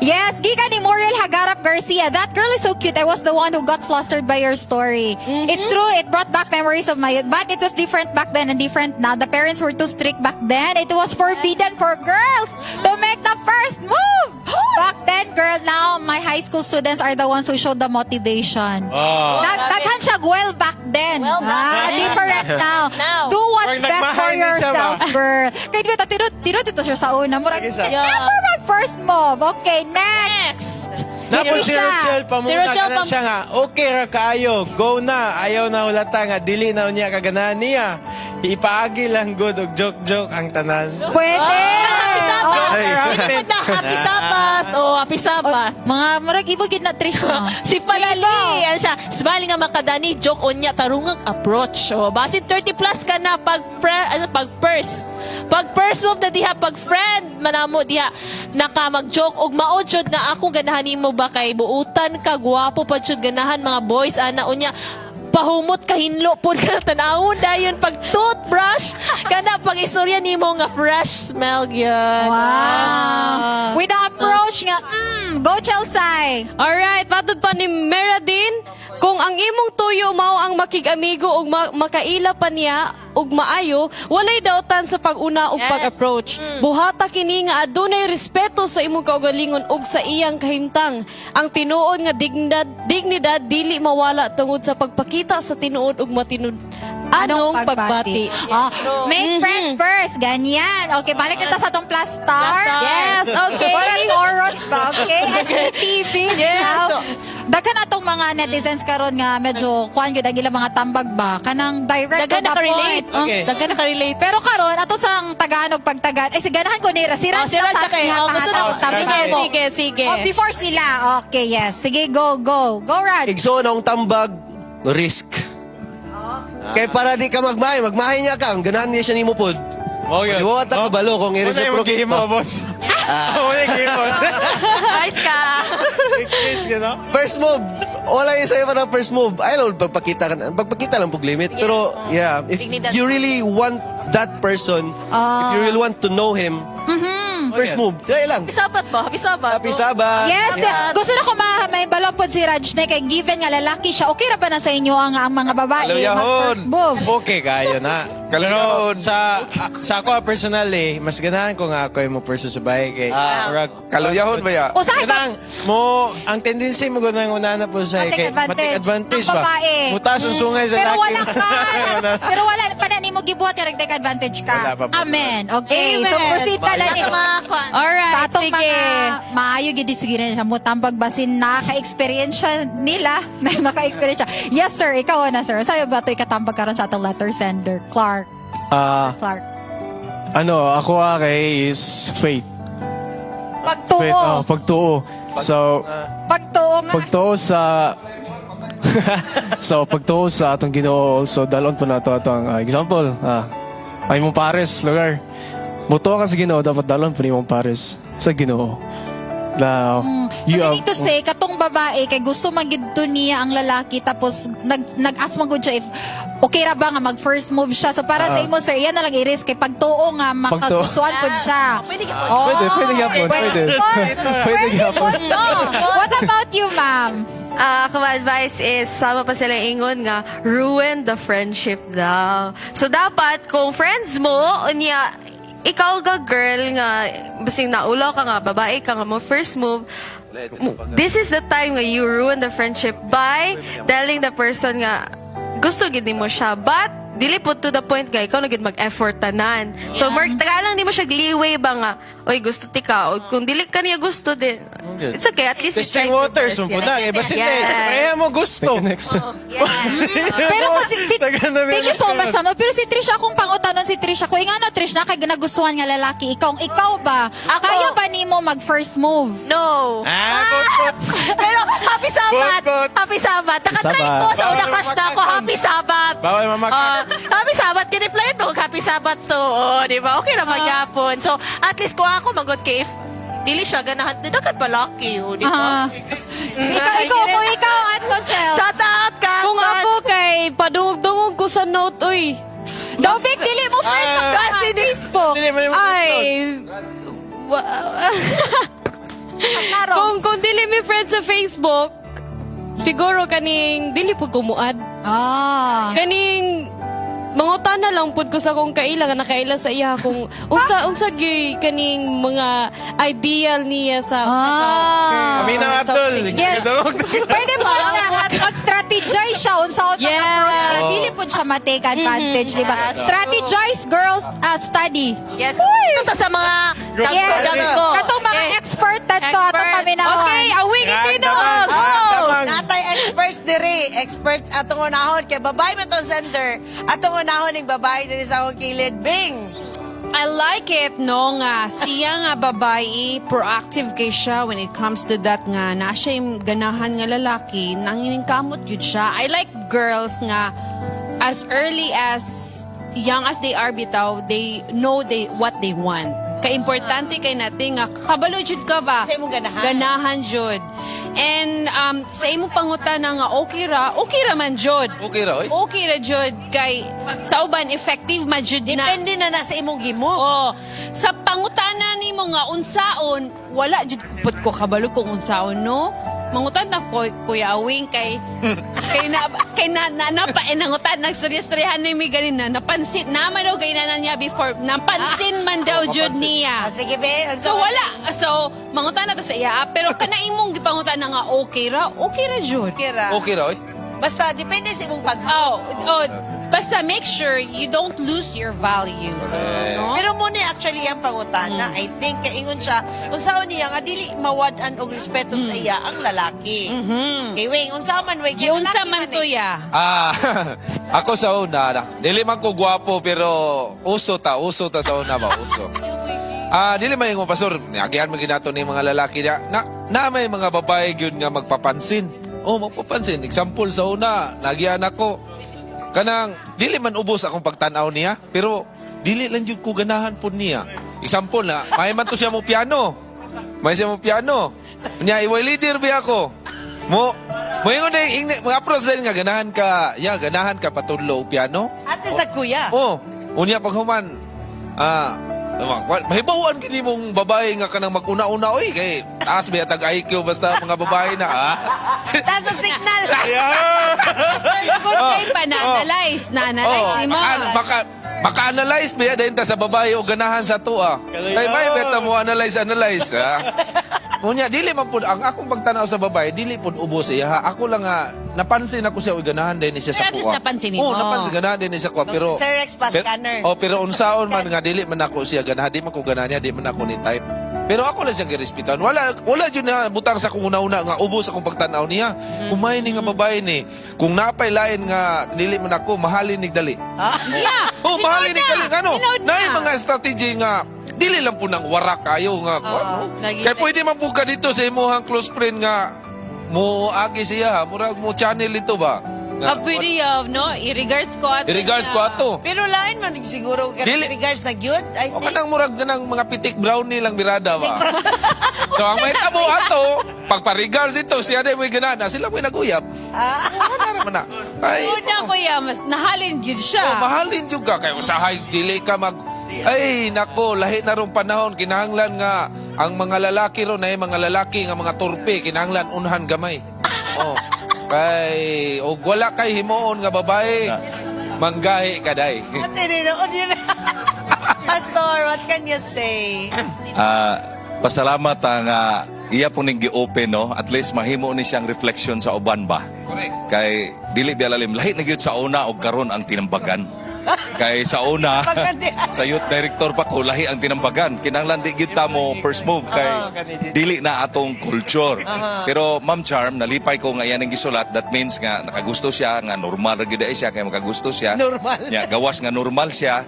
Yes, gikan ni Muriel Hagarap Garcia. That girl is so cute. I was the one who got flustered by your story. It's true, it brought back memories of my youth, but it was different back then and different now. The parents were too strict back then. It was forbidden for girls to make the first move. Back then, girl, now my high school students are the ones who showed the motivation. Daghan siya well back then. Different now. Do what's best for yourself, girl. Kaya tiro dito siya sa una. Never my first move. Okay, next. Napos si Rochelle, pamuna ka na siya nga, okay ra kaayo, go na, ayaw na hulata nga, dili na niya kaganahan niya. Ipaagi lang good og joke-joke ang tanan. Pwede! Happy Sabat! Happy Sabat! Mga marag ibagid na Trish. Si Palali, yan siya. Sibali nga makadani, joke on niya, tarungag approach. Basin 30 plus ka na pag first. Pag first move na diha, pag friend, manamo diha, naka mag-joke og maodyod na akong ganahan mo ba kay buutan ka, gwapo pa jud ganahan mga boys, ana unya. Pahumot kahinlo po ka tanawon dayon pag toothbrush kana pag istorya nimo nga fresh smell gyud. Wow. With the approach nga, go Chelsea. Alright, patod pa ni Meradine, kung ang imong tuyo mao ang makig-amigo ug makaila pa niya ug maayo, walay dautan sa pag-una ug pag-approach. Buhata kini nga adunay respeto sa imong kaugalingon ug sa iyang kahimtang. Ang tinuod nga dignidad dili mawala tungod sa pagpakita sa tinuod ug matinud anong pagbati. Make friends first. Ganyan. Okay, balik na sa atong plus star. Yes, okay. Walang oras ba? Okay, SCTV. Yes. Daghan atong mga netizens karon nga medyo kuan gyud ang ilang mga tambag ba kanang direct to the point. Daghan nakarelate. Pero karon ato sang Tagalog pagtagad. Si ganahan ko ni si Raj. Si Raj kay. Sige. Before sila. Okay, yes. Sige, go Raj. Igsoon ang tambag, risk. Kaya para di ka magmahay niya ka, ganahan niya siya ni mo pod. Iwawat ka balo kung i-reciprocate pa. boss. Nice ka. First move, wala yung sa'yo pa ng first move. Ayaw, pagpakita lang pog limit. Pero, yeah, if you really want that person, if you really want to know him, first move, kaya lang. Happy Sabat ba? Happy Sabat. Happy Sabat. Yes, gusto na ko may balapod si Raj na kay given nga lalaki siya. Okay ra ba na sa inyo ang mga babae mag-first move? Okay kayo na. Pero sa ako personally, mas ganahan ko nga ako yung mo person sa bahay kay Kaluyahon ba ya? O sa iba, ang tendency mo ganang una na po sa kay matik advantage ang ba? babae. Mutas ang sungay sa Pero laki. wala ka. Pero wala pa na nimo gibuhat yung take advantage ka. Wala pa po. Amen. Okay, so proceed na lang. Alright, Sa atong sige. mga maayo gid sige na mo tambag basin naka-experience nila. Naka-experience siya. Yes sir, ikaw na sir. Sayo ba to ikatambag karon sa atong letter sender? Clark. Ako kay is faith. Pagtuo. Pagtuo. So, Pagtuo nga. pagtuo sa pagtuo sa atong Ginoo also dalon po nato atong example. Ay mong pares lugar. Mutuo ka sa Ginoo dapat dalon po nimong pares sa Ginoo. Now, So meaning to say, katong babae kay gusto magidto niya ang lalaki tapos nag-ask man gud siya if okay ra ba nga mag first move siya. So para sa imo sir, yan na lang i-risk kay pagtuo nga makagustuhan pud siya. Pwede ka Pwede gyapon, pwede. Pwede gyapon. What about you, ma'am? Ako advice is, sama pa sila ingon nga, ruin the friendship daw. So, dapat, kung friends mo, niya, ikaw ga girl nga, basing naulaw ka nga, babae ka nga mo, first move, this is the time nga you ruin the friendship by telling the person nga, gusto gid mo siya, but, dili po to the point nga, ikaw na gid mag-effort tanan. So, tagalang di mo siya liway ba nga, oy, gusto tika, o kung dili ka niya gusto din, it's okay, at least Testing waters, mo po na. Eh, basin na. Kaya mo gusto. Next. Pero kasi, thank you so much, ma'am. Pero si Trisha, kung pangutanon si Trisha, kung nga na, Trish, na kay nagustuhan nga lalaki, ikaw ba? Kaya ba ni mo mag-first move? No. Pero happy Sabat. Happy Sabat. Nakatry ko sa una crush na ako. Happy Sabat. Bawal mamakak. Happy Sabat. Kiniply mo. Happy Sabat to. Di ba? Okay na magyapon. So, at least kung ako magod kay if dili siya ganahan, dinagan palaki. Di ba? Kung ikaw, at Chel. Shout out ka. Kung ako kay padungog-dungog ko sa note, uy. Dovik, dili mo friend sa Facebook. Dili mo yung Ay. Kung dili mi friend sa Facebook, siguro kaning dili pud kumuad. Kaning mangutana lang pud ko sa kung kaila nga nakaila sa iya kung unsa gyud kaning mga ideal niya sa Amina Abdul. Yes. Pwede ba mag-strategize siya unsa Yes. approach siya. Dili pud siya ma-take advantage, di ba? Strategize, girls, study. Yes. Ito sa mga Katong mga expert to, atong paminahon. Okay, awing itinog. Natay experts diri, experts atong unahon kay babae man to sender. Atong unahon ning babae diri sa akong kilid, Bing. I like it, no nga. Siya nga babae, proactive kay siya when it comes to that nga. Na siya yung ganahan nga lalaki, nanginingkamot yun siya. I like girls nga, as early as, young as they are bitaw, they know what they want. Ka-importante kay natin nga, kabalo jud ka ba? Sa imong ganahan. Ganahan jud. And sa imong pangutana nga okay ra man jud. Okay ra, oy. Okay ra jud kay sa uban effective man jud na. Depende na sa imong gimo. Oh, sa pangutana nimo nga unsaon, wala jud pud ko kabalo kung unsaon, no? Mangutan na ko Kuya Awing kay nangutan nagstorya-storyahan ni mi ganina napansin naman daw ganina niya before napansin man daw jud niya. Sige be. So wala. So mangutan na ta sa iya pero kana imong gipangutan na nga okay ra jud. Okay ra, oy. Basta depende sa imong pag. Basta make sure you don't lose your values. No? Pero mo ni actually ang pangutana, I think kaingon siya, unsaon niya nga dili mawad-an og respeto sa iya ang lalaki. Kay Wing, unsa man way Unsa man to ya. Ako sa una, dili man ko gwapo pero uso ta sa una ba, uso. Dili man yung pastor, agihan man ginato ni mga lalaki na may mga babae gyud nga magpapansin. Magpapansin. Example sa una, nagihan ako kanang dili man ubos akong pagtanaw niya, pero dili lang jud ko ganahan pud niya. Example na, may man to siya mo piano. May siya mo piano. Nya iway leader bi ako. Mo ingon dai mga approach din nga ganahan ka patudlo og piano. Ate sa kuya. Unya paghuman mahibawan kini mong babae nga kanang mag-una-una oy kay taas ba tag IQ basta mga babae na Taas ang signal. Good kay pa na-analyze ni mo. Maka-analyze ba din ta sa babae o ganahan sa tuwa. Kay may beta mo analyze. Unya dili man pud ang akong pagtanaw sa babae dili pud ubos iya. Ako lang nga napansin ako siya o ganahan din siya sa Pero at least tuwa. napansin mo. Napansin ganahan din siya sa tuwa pero Sir Rex pa scanner. pero unsaon man nga dili man ako siya ganahan, di man ko ganahan niya, di man ako ni type. Pero ako lang siyang girespitan. Wala jud na butang sa kung una-una nga ubos akong pagtanaw niya. Kumain ni nga babae ni. Kung napay lain nga dili man ako mahalin ni dali. Yeah. Mahalin ni dali ano? Nay mga strategy nga dili lang po nang warak kayo nga kaya pwede man po ka dito sa imuhang close friend nga mo agi siya, murag mo channel ito ba? Pwede no? I-regards ko ato. I-regards ko ato. Pero lain man siguro ka regards na gyud. I O think. kanang murag ng mga pitik brownie lang birada ba? So ang may tabo ato, pagpa-regards dito, siya na may ganana, sila may naguyap. Ano naman na? Ay, Una kuya, mas nahalin yun siya. mahalin juga kayo sa dili ka mag ay nako lahi na rong panahon kinahanglan nga ang mga lalaki ron ay mga lalaki nga mga turpe kinahanglan unhan gamay. Oh. Kay og wala kay himuon nga babae manggahi kaday. Ate ninoon yun. Pastor, what can you say? Pasalamat ang iya po ning gi-open, no? At least mahimo ni siyang reflection sa uban ba. Correct. Kay dili bialalim lahi na gyud sa una og karon ang tinambagan. Kay sa una sa youth director pa ko lahi ang tinambagan. Kinahanglan di gyud ta mo first move kay dili na atong culture. Pero Ma'am Charm nalipay ko nga iyan ang gisulat, that means nga nakagusto siya nga normal ra gyud siya kay makagusto siya. Normal. Ya, gawas nga normal siya.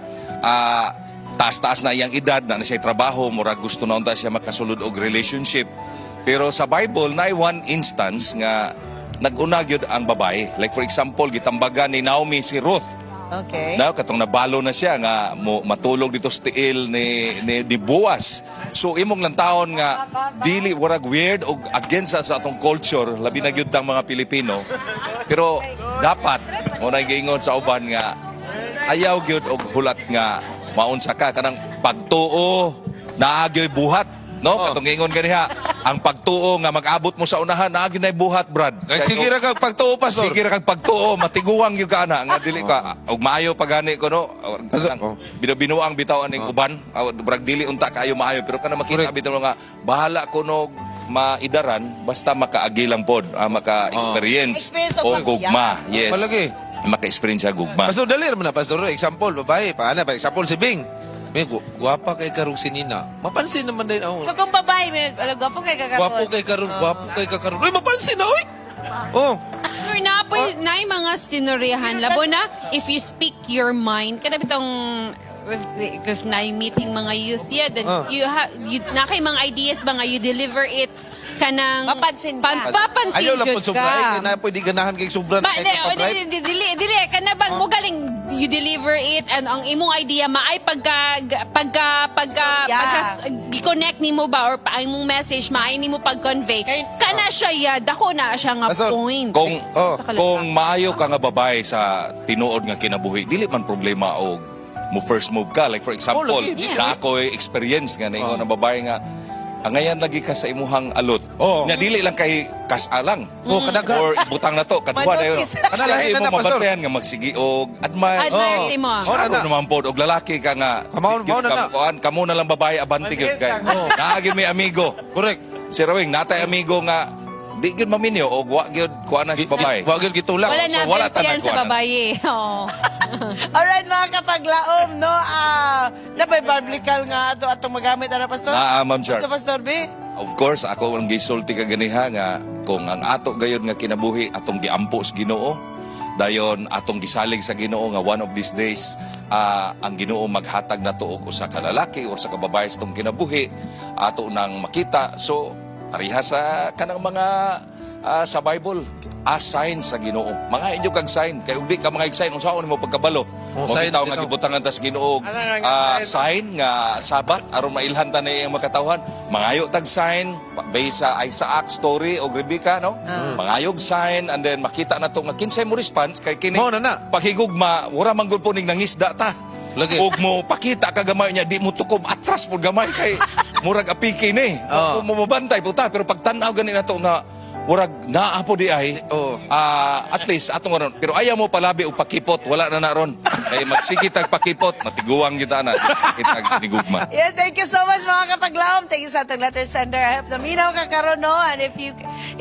Taas-taas na iyang edad, na siya trabaho, murag gusto na unta siya makasulod og relationship. Pero sa Bible, na one instance nga nag-una gyud ang babae. Like for example, gitambagan ni Naomi si Ruth. Okay. Now, katong nabalo na siya nga matulog dito sa tiil ni Boaz. So imong lang taon nga dili warag weird o against sa atong culture, labi na gyud tang mga Pilipino. Pero dapat mo na giingon sa uban nga ayaw gyud og hulat nga maunsa ka kanang pagtuo naagyoy buhat, no? Katong giingon ganiha, ang pagtuo nga mag-abot mo sa unahan naagyoy nay buhat, brad. Sige ra kag pagtuo pastor. Sige ra kag pagtuo, matiguang gyud ka ana nga dili ka og maayo pagani ko, no? Binubinuang bitaw aning uban, brag dili unta kaayo maayo pero kana makita bitaw nga bahala ko no maidaran basta makaagi lang pod, maka-experience Experience o of gugma. Yes. Palagi. Maka-experience siya gugma. Pastor dali ra man na pastor. Example babae, paana ba? Example si Bing. May guwapa kay karong si Nina. Mapansin naman din ako. So kung babae, may gwapo kay kakaroon. Guwapo kay kakaroon. Uy, mapansin na, oy! Oh. Sir, na yung mga sinurihan. Labo na, if you speak your mind, kada bitong if na meeting mga youth, yeah, then na kay mga ideas ba nga, you deliver it kanang mapansin ka. Papansin Ayaw lang po jud sobra. ka. Kaya pwede ganahan kay sobra na kay kapag-right. Dili kana bang mo galing you deliver it and ang imong idea maay pagka gi-connect nimo ba or ang imong message maay nimo pag-convey kana siya dako na siya nga point. Kung maayo ka nga babae sa tinuod nga kinabuhi, dili man problema og mo first move ka. Like for example, na ako'y experience nga ningon ng babae nga ngayon lagi ka sa imuhang alot. Nga dili lang kay kasalang. Or ibutang na to. Kadwa na yun. Kanalahin na mabantayan nga magsigiog. Admire mo. Ano naman po. Og lalaki ka nga. Kamo na lang babae abanti yun. Naagin may amigo. Correct. Si Rawing, natay amigo nga di gyud maminyo o wa gyud kuha na si babae. Wa gyud gitulak. Wala na yan sa babae. Alright mga kapaglaom, no? Napay-biblical nga atong magamit na pastor? Ma'am Char. Sa Pastor B? Of course, ako ang gisulti ka ganiha nga kung ang ato gayon nga kinabuhi atong giampo sa Ginoo, dayon atong gisalig sa Ginoo nga one of these days ang Ginoo maghatag nato og usa ka lalaki o sa kababae sa tong kinabuhi ato nang makita. So pariha sa kanang mga sa Bible sign sa Ginoo. Mga inyo kag sign kay ug di ka mga sign unsaon mo pagkabalo. Mo bitaw nga gibutangan tas Ginoo sign nga sabat aron mailhan ta ni ang makatawhan. Mangayo tag sign based sa Isaac story og Rebecca, no? Mangayog sign and then makita nato nga kinsay mo response kay kini paghigugma wala man gud po ning nangisda ta. Og mo pakita kagamay niya di mo tukob atras pud gamay kay murag apiki ni. Mo mabantay puta pero pag tan-aw gani nato nga murag naapo di ay at least atong ron pero ayaw mo palabi og pakipot wala na ron kay magsige tag pakipot matiguang kita na kitag nigugma. Yeah, thank you so much mga kapaglaom. Thank you sa atong letter sender. I hope naminaw ka karon, no? And if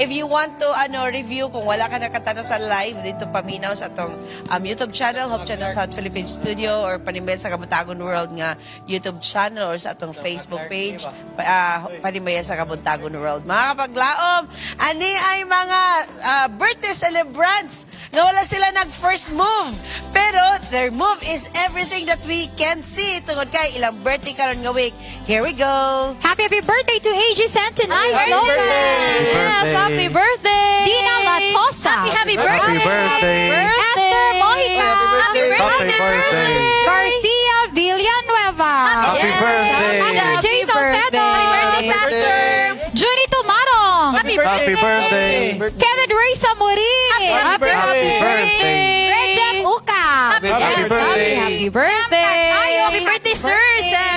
you want to review kung wala ka nakatano sa live dito paminaw sa atong YouTube channel, Hope Channel South Philippine Studio or Panimaya sa Kabuntagon World nga YouTube channel or sa atong Facebook page Panimaya sa Kabuntagon World. Mga kapaglaom, ani ay mga birthday celebrants nga wala sila nag first move pero they're move is everything that we can see. Tungod kay ilang birthday karon nga week. Here we go. Happy birthday to AG Santonay Logan. Yes, happy birthday! Dina Latosa. Happy birthday! Happy birthday. Esther Mojica. Happy birthday. Garcia Villanueva. Happy birthday. Pastor Jay Salcedo. Happy birthday, Junie Tumarong. Happy birthday. Kevin Ray Samurin. Happy birthday. Rejep Uka. Happy birthday. Happy birthday. Happy birthday, sir.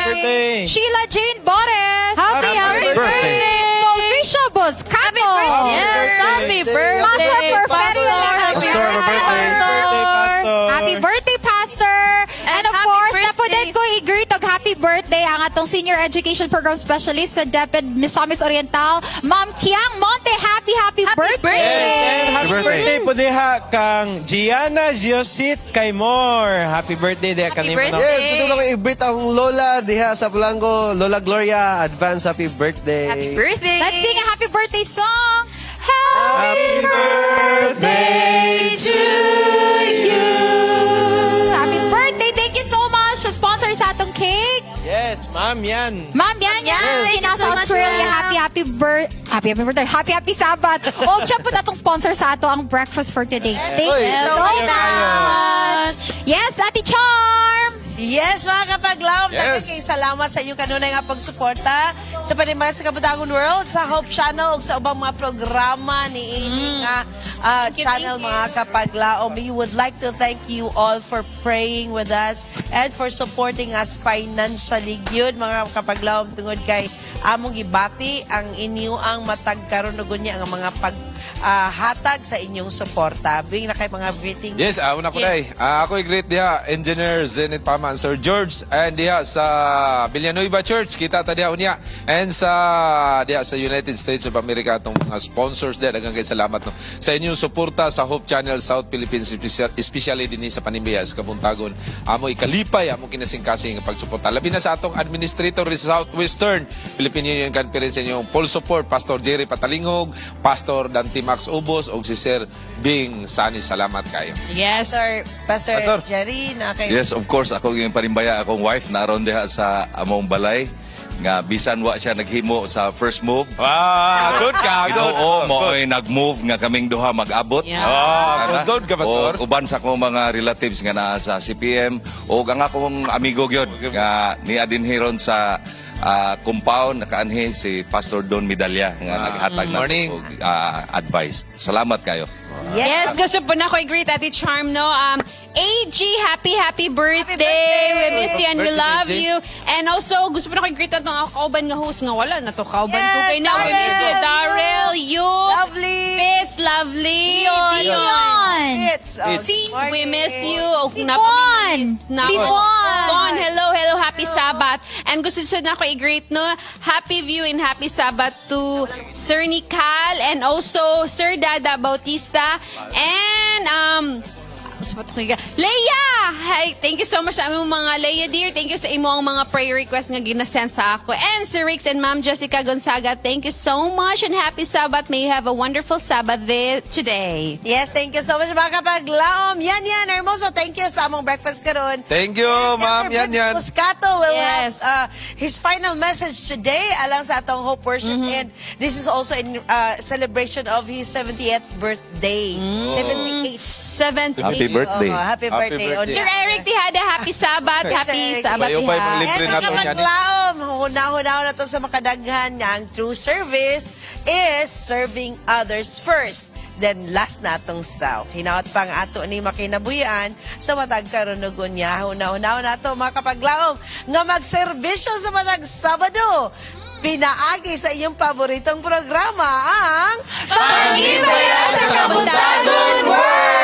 Birthday. Sheila Jane Bores. Happy birthday. Solvicia Boscato. Yes, happy birthday! Pastor Perfecto. Pastor, birthday. Birthday, Pastor. Happy birthday, Pastor. And of happy course, birthday. napudad ko i-greet og happy birthday ang atong Senior Education Program Specialist sa DepEd Misamis Oriental, Ma'am Kiang Monte. Happy birthday. Yes, and happy birthday po diha kang Gianna Ziosit Kaymor. Happy birthday diha kanimo na. Yes, gusto ko i-greet ang Lola diha sa Pulango. Lola Gloria, advance happy birthday. Birthday! Let's sing a happy birthday song. Happy birthday to you. Happy birthday. Thank you so much sa sponsor sa atong cake. Yes, ma'am yan. Ma'am, yan. Thank you Nasa so much, Australia. ma'am. Happy birthday. Happy Sabbath. O, siya po natong sponsor sa ato ang breakfast for today. Thank you so much. Yes, Ate Charm. Yes, mga kapaglaom, Yes. yes. Salamat sa inyong kanunay nga pagsuporta sa panimaya sa Kabutangon World, sa Hope Channel, ug sa ubang mga programa ni ini nga channel, mga kapaglaom. We would like to thank you all for praying with us and for supporting us financially. Gyud, mga kapaglaom, tungod kay among gibati ang inyo ang matag karon ug unya ang mga hatag sa inyong suporta. Bing na kay mga greeting. Yes, una ko day. Ako i-greet diha Engineer Zenit Paman, Sir George, and diha sa Villanueva Church, kita ta diha unya, and sa diha sa United States of America atong mga sponsors diha, daghang kay salamat no sa inyong suporta sa Hope Channel South Philippines, especially dinhi sa Panimbiya sa Kabuntagon. Amo ikalipay amo kinasing-kasing pagsuporta. Labi na sa atong administrator sa Southwestern Philippine Union Conference, inyong full support, Pastor Jerry Patalingog, Pastor Dante Max Ubos, og si Sir Bing Sani. Salamat kayo. Yes. Pastor Jerry, na kay Yes, of course, ako yung parimbaya, akong wife naron diha sa among balay nga bisan wa siya naghimo sa first move. Good ka. Oo, mo'y nag-move nga kaming duha mag-abot. Yeah. Good ka, Pastor. O uban sa akong mga relatives nga naa sa CPM o ang akong amigo gyud nga niya din hiron sa compound nakaanhi si Pastor Don Medalla nga naghatag na og advice. Salamat kayo. Yes, gusto po na ko i-greet Ate Charm, no? AG, happy birthday! We miss you and we love you. And also, gusto po na ko i-greet atong kauban nga host nga wala na to kauban to kay na. We miss you, Darrell, you, Lovely, Fitz, Lovely, Dion. We miss you. Si Bon. Si Bon. Hello, happy Sabbath. And gusto na ko i-greet, no? Happy view and happy Sabbath to Sir Nical and also Sir Dada Bautista and Leia! Hi, thank you so much sa aming mga Leia dear. Thank you sa imong mga prayer request nga ginasend sa ako. And Sir Rix and Ma'am Jessica Gonzaga, thank you so much and happy Sabbath. May you have a wonderful Sabbath today. Yes, thank you so much mga kapaglaom. Yan, Hermoso, thank you sa among breakfast karon. Thank you, Ma'am. Yan. Moscato will Yes. have his final message today alang sa atong Hope Worship. And this is also in celebration of his 70th birthday. 78. Happy birthday. Happy birthday. Sir Eric Tihada, happy Sabbath. Happy Eric. Sabbath, Sayo pa yung Tihada. libre And na mga to yan. kapaglaom, huna-huna na to sa makadaghan nga ang true service is serving others first. Then last na atong self. Hinaot pang ato ni makinabuyan sa matag karunugon niya. Huna-huna na to mga kapaglaom nga magserbisyo sa matag Sabado. Pinaagi sa iyong paboritong programa ang Panimbayan sa Kabuntagon World!